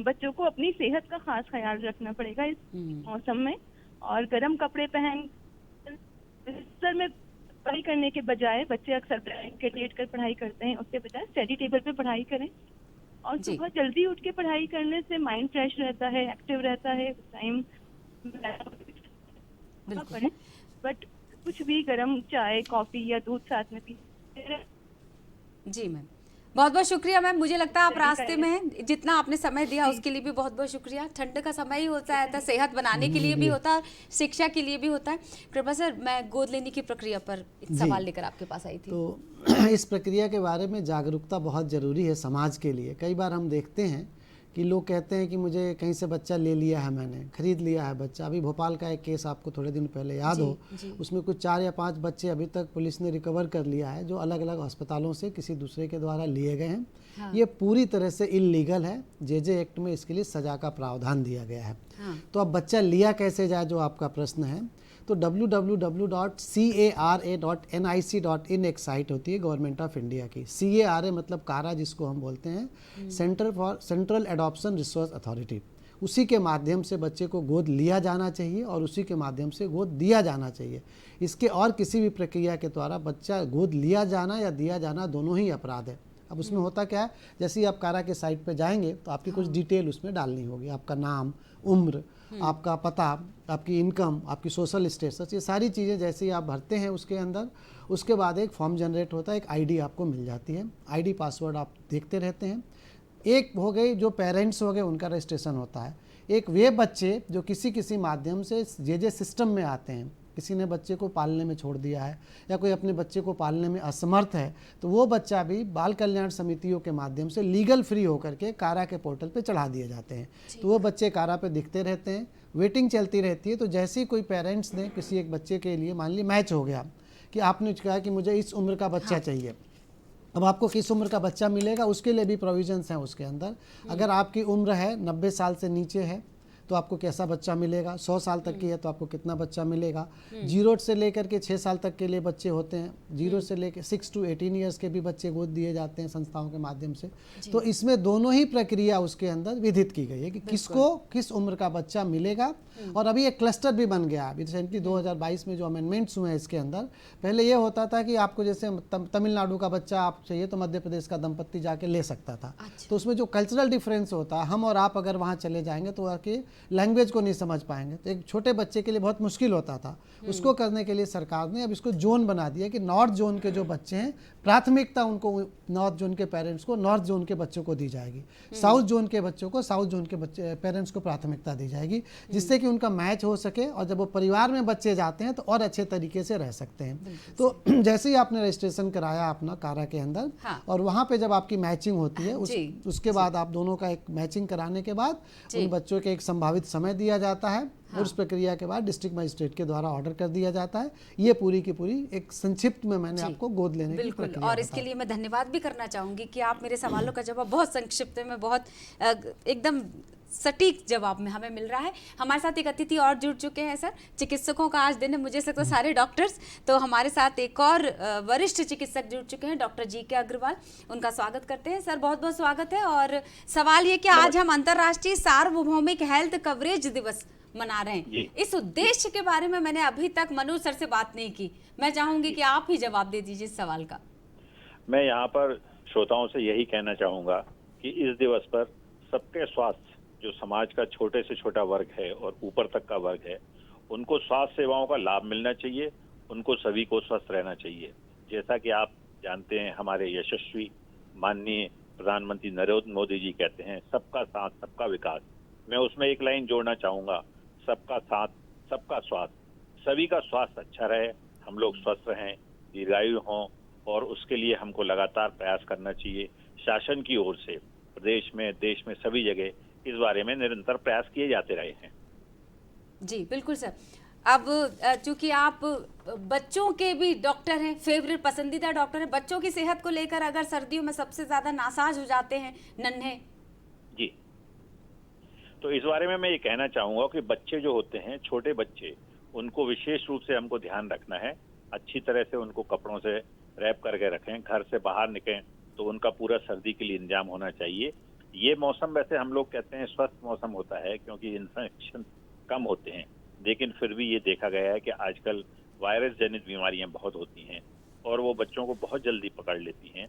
बच्चों को अपनी सेहत का खास ख्याल रखना पड़ेगा इस मौसम में, और गर्म कपड़े पहन सर में पढ़ाई करने के बजाय, बच्चे अक्सर ब्लैंकेट लेट कर पढ़ाई करते हैं, उसके बजाय स्टडी टेबल पे पढ़ाई करें, और सुबह जल्दी उठ के पढ़ाई करने से माइंड फ्रेश रहता है, एक्टिव रहता है, टाइम पढ़ें, बट कुछ भी गर्म चाय, कॉफी या दूध साथ में पी। जी मैम, बहुत बहुत शुक्रिया मैम। मुझे लगता है आप रास्ते में हैं, जितना आपने समय दिया उसके लिए भी बहुत बहुत शुक्रिया। ठंड का समय ही होता है, सेहत बनाने के लिए भी होता है, शिक्षा के लिए भी होता है। कृपा सर, मैं गोद लेने की प्रक्रिया पर सवाल लेकर आपके पास आई थी। तो इस प्रक्रिया के बारे में जागरूकता बहुत ज़रूरी है समाज के लिए। कई बार हम देखते हैं कि लोग कहते हैं कि मुझे कहीं से बच्चा ले लिया है, मैंने खरीद लिया है बच्चा। अभी भोपाल का एक केस आपको थोड़े दिन पहले याद हो, उसमें कुछ 4 या 5 बच्चे अभी तक पुलिस ने रिकवर कर लिया है, जो अलग अलग अस्पतालों से किसी दूसरे के द्वारा लिए गए हैं। ये पूरी तरह से इल्लीगल है। जे एक्ट में इसके लिए सजा का प्रावधान दिया गया है। तो अब बच्चा लिया कैसे जाए, जो आपका प्रश्न है, तो www.cara.nic.in एक साइट होती है गवर्नमेंट ऑफ इंडिया की। CARA मतलब कारा, जिसको हम बोलते हैं सेंट्रल एडॉप्शन रिसोर्स अथॉरिटी। उसी के माध्यम से बच्चे को गोद लिया जाना चाहिए और उसी के माध्यम से गोद दिया जाना चाहिए। इसके और किसी भी प्रक्रिया के द्वारा बच्चा गोद लिया जाना या दिया जाना दोनों ही अपराध है। अब उसमें होता क्या है, जैसे ही आप कारा के साइट पे जाएंगे तो आपकी कुछ डिटेल उसमें डालनी होगी, आपका नाम, उम्र, आपका पता, आपकी इनकम, आपकी सोशल स्टेटस, ये सारी चीज़ें जैसे ही आप भरते हैं उसके अंदर, उसके बाद एक फॉर्म जनरेट होता है, एक आईडी आपको मिल जाती है। आईडी पासवर्ड आप देखते रहते हैं। एक हो गई जो पेरेंट्स हो गए, उनका रजिस्ट्रेशन होता है। एक वे बच्चे जो किसी माध्यम से जे सिस्टम में आते हैं, किसी ने बच्चे को पालने में छोड़ दिया है या कोई अपने बच्चे को पालने में असमर्थ है, तो वो बच्चा भी बाल कल्याण समितियों के माध्यम से लीगल फ्री होकर के कारा के पोर्टल पे चढ़ा दिए जाते हैं। तो वो बच्चे कारा पे दिखते रहते हैं, वेटिंग चलती रहती है। तो जैसे ही कोई पेरेंट्स ने किसी एक बच्चे के लिए, मान ली मैच हो गया कि आपने कहा कि मुझे इस उम्र का बच्चा चाहिए, अब आपको किस उम्र का बच्चा मिलेगा उसके लिए भी प्रोविजंस हैं उसके अंदर। अगर आपकी उम्र है 90 साल से नीचे है तो आपको कैसा बच्चा मिलेगा, 100 साल तक की है तो आपको कितना बच्चा मिलेगा। 0 से लेकर के 6 साल तक के लिए बच्चे होते हैं, 0 से लेकर 6 to 18 ईयर्स के भी बच्चे गोद दिए जाते हैं संस्थाओं के माध्यम से। तो इसमें दोनों ही प्रक्रिया उसके अंदर विधित की गई है कि किसको किस उम्र का बच्चा मिलेगा। और अभी एक क्लस्टर भी बन गया, अभी रिसेंटली 2022 में जो अमेंडमेंट्स हुए हैं इसके अंदर, पहले ये होता था कि आपको जैसे तमिलनाडु का बच्चा आप चाहिए तो मध्य प्रदेश का दंपत्ति जाके ले सकता था। तो उसमें जो कल्चरल डिफरेंस होता है, हम और आप अगर वहाँ चले जाएंगे तो आपके लैंग्वेज को नहीं समझ पाएंगे, तो एक छोटे बच्चे के लिए बहुत मुश्किल होता था। उसको करने के लिए सरकार ने अब इसको जोन बना दिया कि नॉर्थ जोन के जो बच्चे हैं प्राथमिकता उनको नॉर्थ जोन के पेरेंट्स को नॉर्थ जोन के बच्चों को दी जाएगी, साउथ जोन के बच्चों को साउथ जोन के बच्चे पेरेंट्स को प्राथमिकता दी जाएगी, जिससे कि उनका मैच हो सके और जब वो परिवार में बच्चे जाते हैं तो और अच्छे तरीके से रह सकते हैं। तो जैसे ही आपने रजिस्ट्रेशन कराया अपना कारा के अंदर, और वहाँ पे जब आपकी मैचिंग होती है उसके बाद आप दोनों का एक मैचिंग कराने के बाद उन बच्चों के एक संभावित समय दिया जाता है और उस प्रक्रिया के बाद डिस्ट्रिक्ट मजिस्ट्रेट के द्वारा ऑर्डर कर दिया जाता है। ये पूरी की पूरी एक संक्षिप्त में मैंने आपको गोद लेने की प्रक्रिया और इसके लिए मैं धन्यवाद भी करना चाहूंगी कि आप मेरे सवालों का जवाब बहुत संक्षिप्त में, बहुत एकदम सटीक जवाब में हमें मिल रहा है। हमारे साथ एक अतिथि और जुड़ चुके हैं सर, चिकित्सकों का आज दिन है, मुझे लगता है सारे डॉक्टर्स, तो हमारे साथ एक और वरिष्ठ चिकित्सक जुड़ चुके हैं, डॉक्टर जी.के. अग्रवाल। उनका स्वागत करते हैं। सर बहुत बहुत स्वागत है। और सवाल ये कि आज हम अंतर्राष्ट्रीय सार्वभौमिक हेल्थ कवरेज दिवस मना रहे हैं, इस उद्देश्य के बारे में मैंने अभी तक मनोज सर से बात नहीं की, मैं चाहूंगी कि आप ही जवाब दे दीजिए इस सवाल का। मैं यहाँ पर श्रोताओं से यही कहना चाहूंगा कि इस दिवस पर सबके स्वास्थ्य, जो समाज का छोटे से छोटा वर्ग है और ऊपर तक का वर्ग है, उनको स्वास्थ्य सेवाओं का लाभ मिलना चाहिए, उनको सभी को स्वस्थ रहना चाहिए। जैसा कि आप जानते हैं, हमारे यशस्वी माननीय प्रधानमंत्री नरेंद्र मोदी जी कहते हैं सबका साथ सबका विकास। मैं उसमें एक लाइन जोड़ना चाहूंगा, सबका साथ सबका स्वास्थ्य। सभी का स्वास्थ्य अच्छा रहे, हम लोग स्वस्थ रहें, दीर्घायु हों, और उसके लिए हमको लगातार प्रयास करना चाहिए। शासन की ओर से प्रदेश में, देश में, सभी जगह इस बारे में निरंतर प्रयास किए जाते रहे हैं। जी बिल्कुल सर। अब चूंकि आप बच्चों के भी डॉक्टर हैं, फेवरेट पसंदीदा डॉक्टर हैं, बच्चों की सेहत को लेकर अगर सर्दियों में सबसे ज्यादा नासाज हो जाते हैं नन्हे जी, तो इस बारे में मैं ये कहना चाहूंगा कि बच्चे जो होते हैं, छोटे बच्चे, उनको विशेष रूप से हमको ध्यान रखना है। अच्छी तरह से उनको कपड़ों से रैप करके रखें, घर से बाहर निकलें तो उनका पूरा सर्दी के लिए इंतजाम होना चाहिए। ये मौसम वैसे हम लोग कहते हैं स्वस्थ मौसम होता है क्योंकि इन्फेक्शन कम होते हैं, लेकिन फिर भी ये देखा गया है कि आजकल वायरस जनित बीमारियां बहुत होती हैं और वो बच्चों को बहुत जल्दी पकड़ लेती हैं।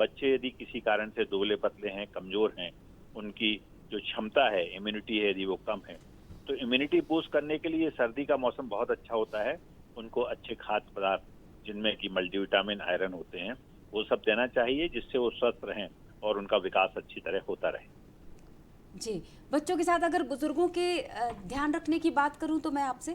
बच्चे यदि किसी कारण से दुबले पतले हैं, कमजोर हैं, उनकी जो क्षमता है, इम्यूनिटी है, यदि वो कम है, तो इम्यूनिटी बूस्ट करने के लिए सर्दी का मौसम बहुत अच्छा होता है। उनको अच्छे खाद्य पदार्थ जिनमें कि मल्टीविटामिन, आयरन होते हैं, वो सब देना चाहिए, जिससे वो स्वस्थ रहें और उनका विकास अच्छी तरह होता रहे। जी, बच्चों के साथ अगर बुजुर्गों के ध्यान रखने की बात करूं तो मैं आपसे,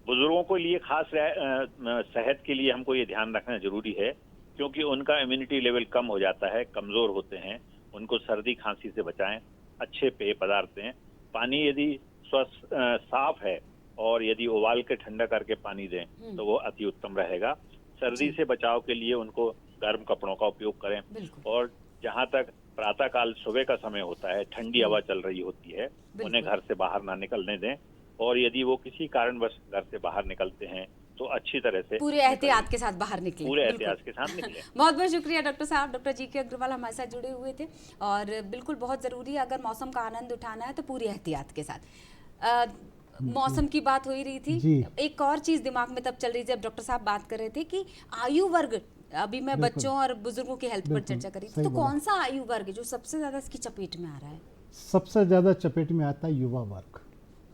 बुजुर्गों को लिए खास सेहत के लिए हमको ये ध्यान रखना जरूरी है क्योंकि उनका इम्यूनिटी लेवल कम हो जाता है, कमजोर होते हैं। उनको सर्दी खांसी से बचाएं, अच्छे पेय पदार्थ दें, पानी यदि स्वस्थ साफ है और यदि उबाल के ठंडा करके पानी दें तो वो अति उत्तम रहेगा। सर्दी से बचाव के लिए उनको गर्म कपड़ों का उपयोग करें और जहां तक प्रातः काल सुबह का समय होता है, ठंडी हवा चल रही होती है, उन्हें घर से बाहर ना निकलने दें और यदि वो किसी कारणवश घर से बाहर निकलते हैं तो अच्छी तरह से पूरे एहतियात के साथ बाहर निकले। पूरे एहतियात के साथ निकले। बहुत बहुत शुक्रिया डॉक्टर साहब। Doctor GK. अग्रवाल हमारे साथ जुड़े हुए थे और बिल्कुल बहुत जरूरी है, अगर मौसम का आनंद उठाना है तो पूरी एहतियात के साथ। मौसम की बात हो ही रही थी, एक और चीज दिमाग में तब चल रही थी जब डॉक्टर साहब बात कर रहे थे कि आयु वर्ग, अभी मैं बच्चों और बुजुर्गों की हेल्थ पर चर्चा करी थी, तो कौन सा आयु वर्ग जो सबसे ज्यादा इसकी चपेट में आ रहा है? सबसे ज्यादा चपेट में आता है युवा वर्ग।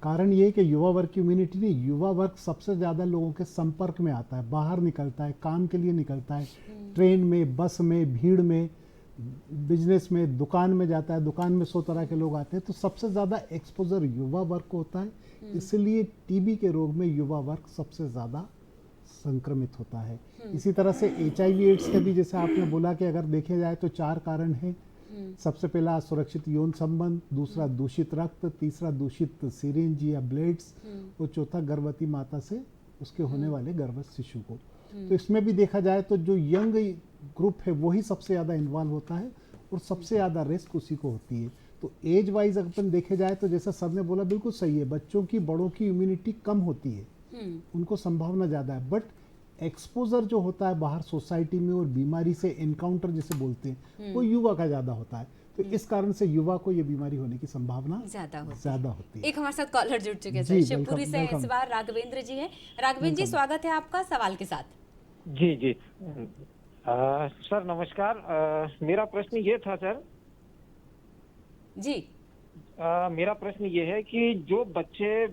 कारण ये कि युवा वर्ग की इम्यूनिटी नहीं, युवा वर्ग सबसे ज्यादा लोगों के संपर्क में आता है, बाहर निकलता है, काम के लिए निकलता है, ट्रेन में, बस में, भीड़ में, बिजनेस में, दुकान में जाता है, दुकान में 100 तरह के लोग आते हैं, तो सबसे ज़्यादा एक्सपोजर युवा वर्ग को होता है। इसलिए टीबी के रोग में युवा वर्ग सबसे ज़्यादा संक्रमित होता है। इसी तरह से HIV एड्स के भी, जैसे आपने बोला कि अगर देखे जाए तो 4 कारण हैं। सबसे पहला सुरक्षित यौन संबंध, दूसरा दूषित रक्त, तीसरा दूषित सिरिंज या ब्लेड्स और चौथा गर्भवती माता से उसके होने वाले गर्भस्थ शिशु को। तो इसमें भी देखा जाए तो जो यंग ग्रुप है वही सबसे ज़्यादा इन्वॉल्व होता है और सबसे ज़्यादा रिस्क उसी को होती है। तो एज वाइज अपन देखे जाए तो जैसा सर ने बोला बिल्कुल सही है, बच्चों की बड़ों की इम्यूनिटी कम होती है, उनको संभावना ज़्यादा है, बट एक्सपोजर जो होता है बाहर सोसाइटी में और बीमारी से एनकाउंटर जिसे बोलते हैं वो युवा का ज़्यादा होता है। तो इस कारण से युवा को ये बीमारी होने की संभावना ज्यादा होती है। एक हमारे साथ कॉलर जुड़ चुके हैं शिवपुरी से इस बार राघवेंद्र जी हैं। राघवेंद्र जी स्वागत है आपका सवाल के साथ। जी जी सर नमस्कार। मेरा प्रश्न ये था सर जी मेरा प्रश्न ये है कि जो बच्चे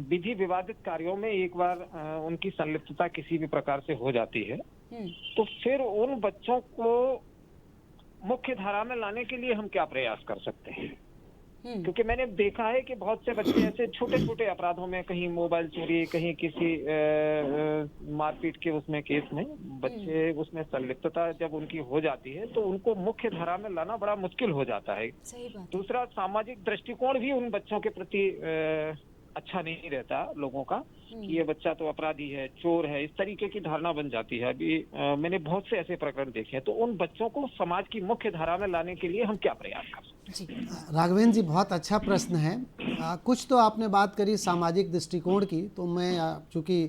विधि विवादित कार्यों में एक बार उनकी संलिप्तता किसी भी प्रकार से हो जाती है तो फिर उन बच्चों को मुख्य धारा में लाने के लिए हम क्या प्रयास कर सकते हैं? क्योंकि मैंने देखा है कि बहुत से बच्चे ऐसे छोटे छोटे अपराधों में, कहीं मोबाइल चोरी, कहीं किसी मारपीट के उसमें केस में बच्चे उसमें संलिप्तता जब उनकी हो जाती है तो उनको मुख्य धारा में लाना बड़ा मुश्किल हो जाता है। सही बात। दूसरा, सामाजिक दृष्टिकोण भी उन बच्चों के प्रति अच्छा नहीं रहता लोगों का कि ये बच्चा तो अपराधी है, चोर है, इस तरीके की धारणा बन जाती है। अभी मैंने बहुत से ऐसे प्रकरण देखे हैं। तो उन बच्चों को समाज की मुख्य धारा में लाने के लिए हम क्या प्रयास कर सकते हैं? राघवेंद्र जी बहुत अच्छा प्रश्न है। कुछ तो आपने बात करी सामाजिक दृष्टिकोण की, तो मैं चूँकि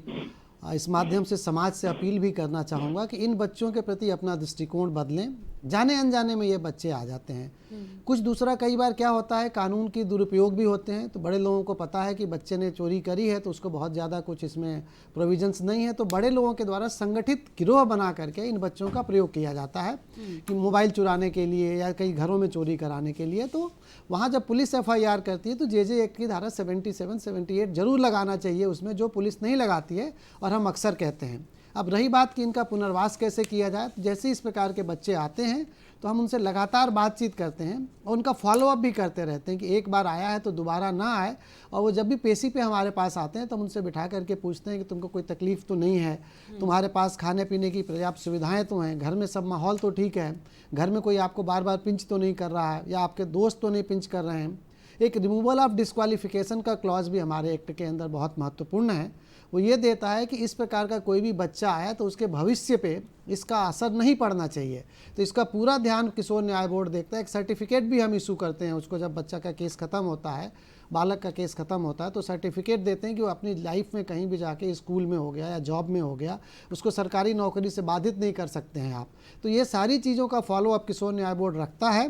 इस माध्यम से समाज से अपील भी करना चाहूँगा कि इन बच्चों के प्रति अपना दृष्टिकोण बदलें। जाने अनजाने में ये बच्चे आ जाते हैं। कुछ दूसरा कई बार क्या होता है, कानून की दुरुपयोग भी होते हैं। तो बड़े लोगों को पता है कि बच्चे ने चोरी करी है तो उसको बहुत ज़्यादा कुछ इसमें प्रोविजंस नहीं है, तो बड़े लोगों के द्वारा संगठित गिरोह बना करके इन बच्चों का प्रयोग किया जाता है कि मोबाइल चुराने के लिए या कई घरों में चोरी कराने के लिए। तो वहाँ जब पुलिस FIR करती है तो JJ एक्ट की धारा 77, 78 जरूर लगाना चाहिए उसमें, जो पुलिस नहीं लगाती है और हम अक्सर कहते हैं। अब रही बात कि इनका पुनर्वास कैसे किया जाए, तो जैसे इस प्रकार के बच्चे आते हैं तो हम उनसे लगातार बातचीत करते हैं और उनका फॉलोअप भी करते रहते हैं कि एक बार आया है तो दोबारा ना आए। और वो जब भी पेशी पे हमारे पास आते हैं तो हम उनसे बिठा करके पूछते हैं कि तुमको कोई तकलीफ़ तो नहीं है, तुम्हारे पास खाने पीने की पर्याप्त सुविधाएं तो हैं, घर में सब माहौल तो ठीक है, घर में कोई आपको बार बार पिंच तो नहीं कर रहा है या आपके दोस्त तो नहीं पिंच कर रहे हैं। एक रिमूवल ऑफ डिस्क्वालिफिकेशन का क्लॉज भी हमारे एक्ट के अंदर बहुत महत्वपूर्ण है। वो ये देता है कि इस प्रकार का कोई भी बच्चा आया तो उसके भविष्य पे इसका असर नहीं पड़ना चाहिए। तो इसका पूरा ध्यान किशोर न्याय बोर्ड देखता है। एक सर्टिफिकेट भी हम इशू करते हैं उसको, जब बच्चा का केस ख़त्म होता है, बालक का केस ख़त्म होता है तो सर्टिफिकेट देते हैं कि वो अपनी लाइफ में कहीं भी जाके स्कूल में हो गया या जॉब में हो गया, उसको सरकारी नौकरी से बाधित नहीं कर सकते हैं आप। तो ये सारी चीज़ों का फॉलोअप किशोर न्याय बोर्ड रखता है।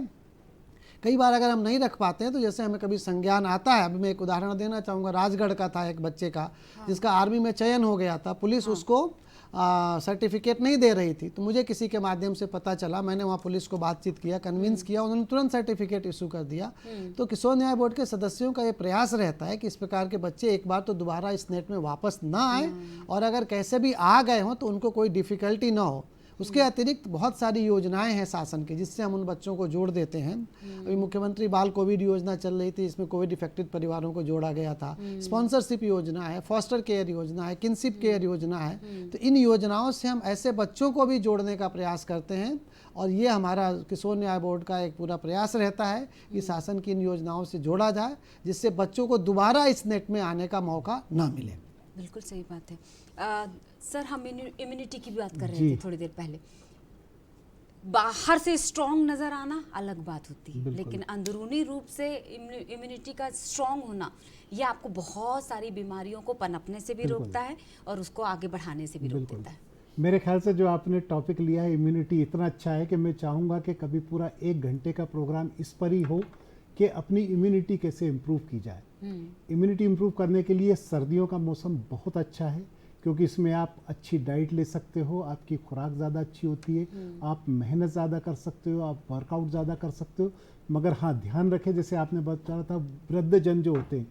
कई बार अगर हम नहीं रख पाते हैं तो जैसे हमें कभी संज्ञान आता है, अभी मैं एक उदाहरण देना चाहूँगा, राजगढ़ का था एक बच्चे का जिसका आर्मी में चयन हो गया था, पुलिस उसको सर्टिफिकेट नहीं दे रही थी। तो मुझे किसी के माध्यम से पता चला, मैंने वहाँ पुलिस को बातचीत किया, कन्विंस किया, उन्होंने तुरंत सर्टिफिकेट इशू कर दिया। तो किशोर न्याय बोर्ड के सदस्यों का ये प्रयास रहता है कि इस प्रकार के बच्चे एक बार तो दोबारा इस नेट में वापस ना आए, और अगर कैसे भी आ गए हों तो उनको कोई डिफ़िकल्टी ना हो। उसके अतिरिक्त बहुत सारी योजनाएं हैं शासन की जिससे हम उन बच्चों को जोड़ देते हैं। अभी मुख्यमंत्री बाल कोविड योजना चल रही थी, इसमें कोविड इफेक्टेड परिवारों को जोड़ा गया था। स्पॉन्सरशिप योजना है, फॉस्टर केयर योजना है, किनशिप केयर योजना है। तो इन योजनाओं से हम ऐसे बच्चों को भी जोड़ने का प्रयास करते हैं, और ये हमारा किशोर न्याय बोर्ड का एक पूरा प्रयास रहता है कि शासन की इन योजनाओं से जोड़ा जाए जिससे बच्चों को दोबारा इस नेट में आने का मौका ना मिले। बिल्कुल सही बात है। सर, हम इम्यूनिटी की बात कर रहे थे थोड़ी देर पहले। बाहर से स्ट्रॉन्ग नज़र आना अलग बात होती है, लेकिन अंदरूनी रूप से इम्यूनिटी का स्ट्रॉन्ग होना ये आपको बहुत सारी बीमारियों को पनपने से भी रोकता है और उसको आगे बढ़ाने से भी रोक देता है। मेरे ख्याल से जो आपने टॉपिक लिया है इम्यूनिटी, इतना अच्छा है कि मैं चाहूँगा कि कभी पूरा 1 घंटे का प्रोग्राम इस पर ही हो कि अपनी इम्यूनिटी कैसे इम्प्रूव की जाए। इम्यूनिटी इम्प्रूव करने के लिए सर्दियों का मौसम बहुत अच्छा है, क्योंकि इसमें आप अच्छी डाइट ले सकते हो, आपकी खुराक ज़्यादा अच्छी होती है, आप मेहनत ज़्यादा कर सकते हो, आप वर्कआउट ज़्यादा कर सकते हो। मगर हाँ, ध्यान रखें, जैसे आपने बताया था, वृद्धजन जो होते हैं,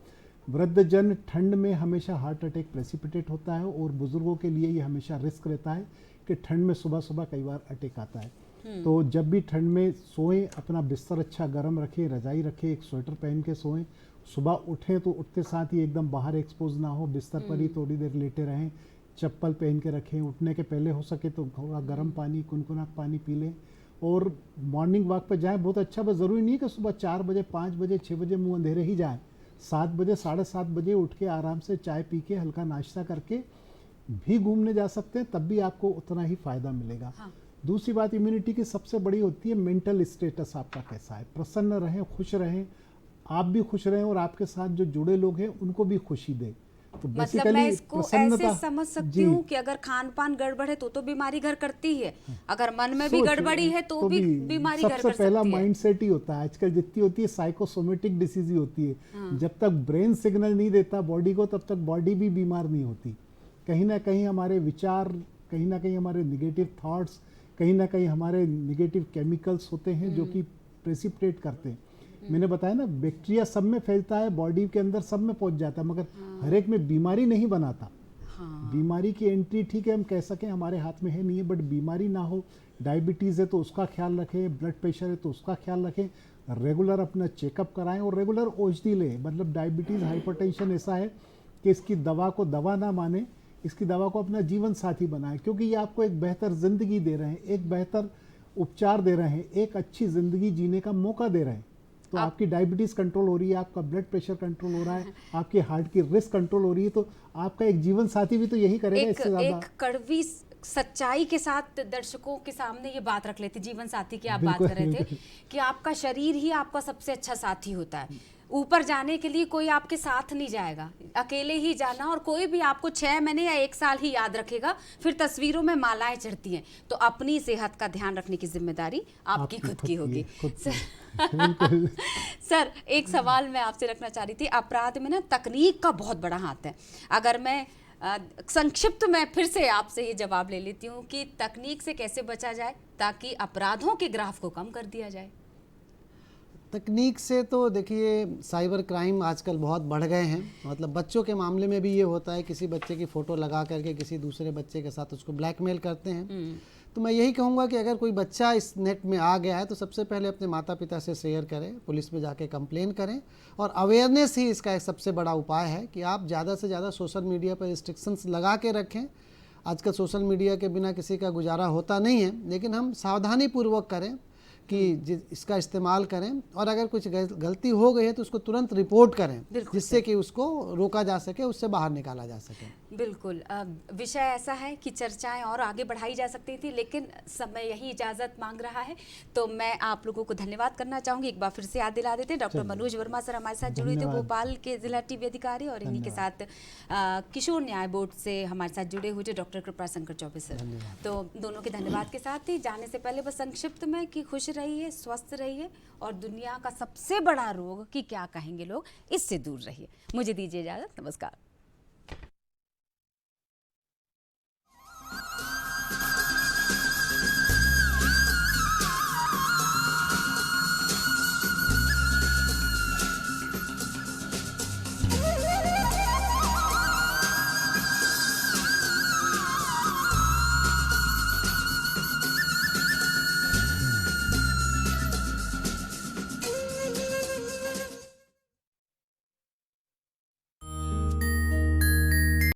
वृद्धजन ठंड में हमेशा हार्ट अटैक प्रेसिपिटेट होता है, और बुज़ुर्गों के लिए ये हमेशा रिस्क रहता है कि ठंड में सुबह सुबह कई बार अटैक आता है। तो जब भी ठंड में सोएं, अपना बिस्तर अच्छा गर्म रखें, रजाई रखें, एक स्वेटर पहन के सोएं। सुबह उठें तो उठते साथ ही एकदम बाहर एक्सपोज ना हो, बिस्तर पर ही थोड़ी देर लेटे रहें, चप्पल पहन के रखें। उठने के पहले हो सके तो थोड़ा गर्म पानी, कुनकुना पानी पी लें, और मॉर्निंग वॉक पर जाएं। बहुत अच्छा, बस ज़रूरी नहीं कि सुबह 4 बजे, 5 बजे, 6 बजे मुँह अंधेरे ही जाएँ। 7 बजे, 7:30 बजे उठ के आराम से चाय पी के, हल्का नाश्ता करके भी घूमने जा सकते हैं, तब भी आपको उतना ही फ़ायदा मिलेगा। दूसरी बात इम्यूनिटी की सबसे बड़ी होती है मेंटल स्टेटस आपका कैसा है, प्रसन्न रहें, खुश रहें, आप भी खुश रहें और आपके साथ जो जुड़े लोग हैं उनको भी खुशी दें। तो मतलब मैं इसको ऐसे समझ सकती हूँ कि अगर खान पान गड़बड़ है तो बीमारी घर करती है, अगर मन में भी गड़बड़ी है तो भी बीमारी घर कर सकती है। सबसे पहला माइंडसेट ही होता है आजकल, जितनी होती है साइकोसोमेटिक डिसीज ही होती है। जब तक ब्रेन सिग्नल नहीं देता बॉडी को तब तक बॉडी भी बीमार नहीं होती। कहीं ना कहीं हमारे विचार, कहीं ना कहीं हमारे निगेटिव थॉट्स, कहीं ना कहीं हमारे निगेटिव केमिकल्स होते हैं जो कि प्रेसिपिटेट करते हैं। मैंने बताया ना, बैक्टीरिया सब में फैलता है, बॉडी के अंदर सब में पहुंच जाता है, मगर हर एक में बीमारी नहीं बनाता। बीमारी की एंट्री ठीक है हम कह सकें हमारे हाथ में है नहीं है, बट बीमारी ना हो, डायबिटीज़ है तो उसका ख्याल रखें, ब्लड प्रेशर है तो उसका ख्याल रखें, रेगुलर अपना चेकअप कराएं और रेगुलर औषधि लें। मतलब डायबिटीज़, हाइपरटेंशन ऐसा है कि इसकी दवा को दवा ना माने, इसकी दवा को अपना जीवन साथी बनाएं, क्योंकि ये आपको एक बेहतर ज़िंदगी दे रहे हैं, एक बेहतर उपचार दे रहे हैं, एक अच्छी ज़िंदगी जीने का मौका दे रहे हैं। तो आपकी डायबिटीज़ कंट्रोल हो रही है, आपका ब्लड प्रेशर कंट्रोल हो रहा है, आपके हार्ट की रिस्क कंट्रोल हो रही है, तो आपका एक जीवन साथी भी तो यही करेगा। इससे ज़्यादा एक कड़वी सच्चाई के साथ दर्शकों के सामने ये बात रख लेते, जीवन साथी की आप बात कर रहे थे कि आपका शरीर ही आपका सबसे अच्छा साथी होता है। ऊपर जाने के लिए कोई आपके साथ नहीं जाएगा, अकेले ही जाना, और कोई भी आपको 6 महीने या 1 साल ही याद रखेगा, फिर तस्वीरों में मालाएं चढ़ती हैं। तो अपनी सेहत का ध्यान रखने की जिम्मेदारी आपकी खुद की होगी। सर एक सवाल मैं आपसे रखना चाह रही थी, अपराध में ना तकनीक का बहुत बड़ा हाथ है। अगर मैं संक्षिप्त में फिर से आपसे ये जवाब ले लेती हूँ कि तकनीक से कैसे बचा जाए ताकि अपराधों के ग्राफ को कम कर दिया जाए। तकनीक से तो देखिए साइबर क्राइम आजकल बहुत बढ़ गए हैं। मतलब बच्चों के मामले में भी ये होता है, किसी बच्चे की फ़ोटो लगा करके किसी दूसरे बच्चे के साथ उसको ब्लैकमेल करते हैं। तो मैं यही कहूँगा कि अगर कोई बच्चा इस नेट में आ गया है तो सबसे पहले अपने माता पिता से शेयर करें, पुलिस में जाके कंप्लेन करें, और अवेयरनेस ही इसका एक सबसे बड़ा उपाय है कि आप ज़्यादा से ज़्यादा सोशल मीडिया पर रिस्ट्रिक्शंस लगा के रखें। आजकल सोशल मीडिया के बिना किसी का गुजारा होता नहीं है, लेकिन हम सावधानी पूर्वक करें कि इसका इस्तेमाल करें, और अगर कुछ गलती हो गई है तो उसको तुरंत रिपोर्ट करें, जिससे कि उसको रोका जा सके, उससे बाहर निकाला जा सके। बिल्कुल, विषय ऐसा है कि चर्चाएं और आगे बढ़ाई जा सकती थी, लेकिन समय यही इजाज़त मांग रहा है। तो मैं आप लोगों को धन्यवाद करना चाहूँगी। एक बार फिर से याद दिला देते हैं, डॉक्टर मनोज वर्मा सर हमारे साथ जुड़े थे, भोपाल के जिला टीबी अधिकारी, और इन्हीं के साथ किशोर न्याय बोर्ड से हमारे साथ जुड़े हुए थे डॉक्टर कृपा शंकर चौबे सर। तो दोनों के धन्यवाद के साथ ही जाने से पहले बस संक्षिप्त में कि खुश रहिए, स्वस्थ रहिए, और दुनिया का सबसे बड़ा रोग कि क्या कहेंगे लोग, इससे दूर रहिए। मुझे दीजिए इजाज़त, नमस्कार।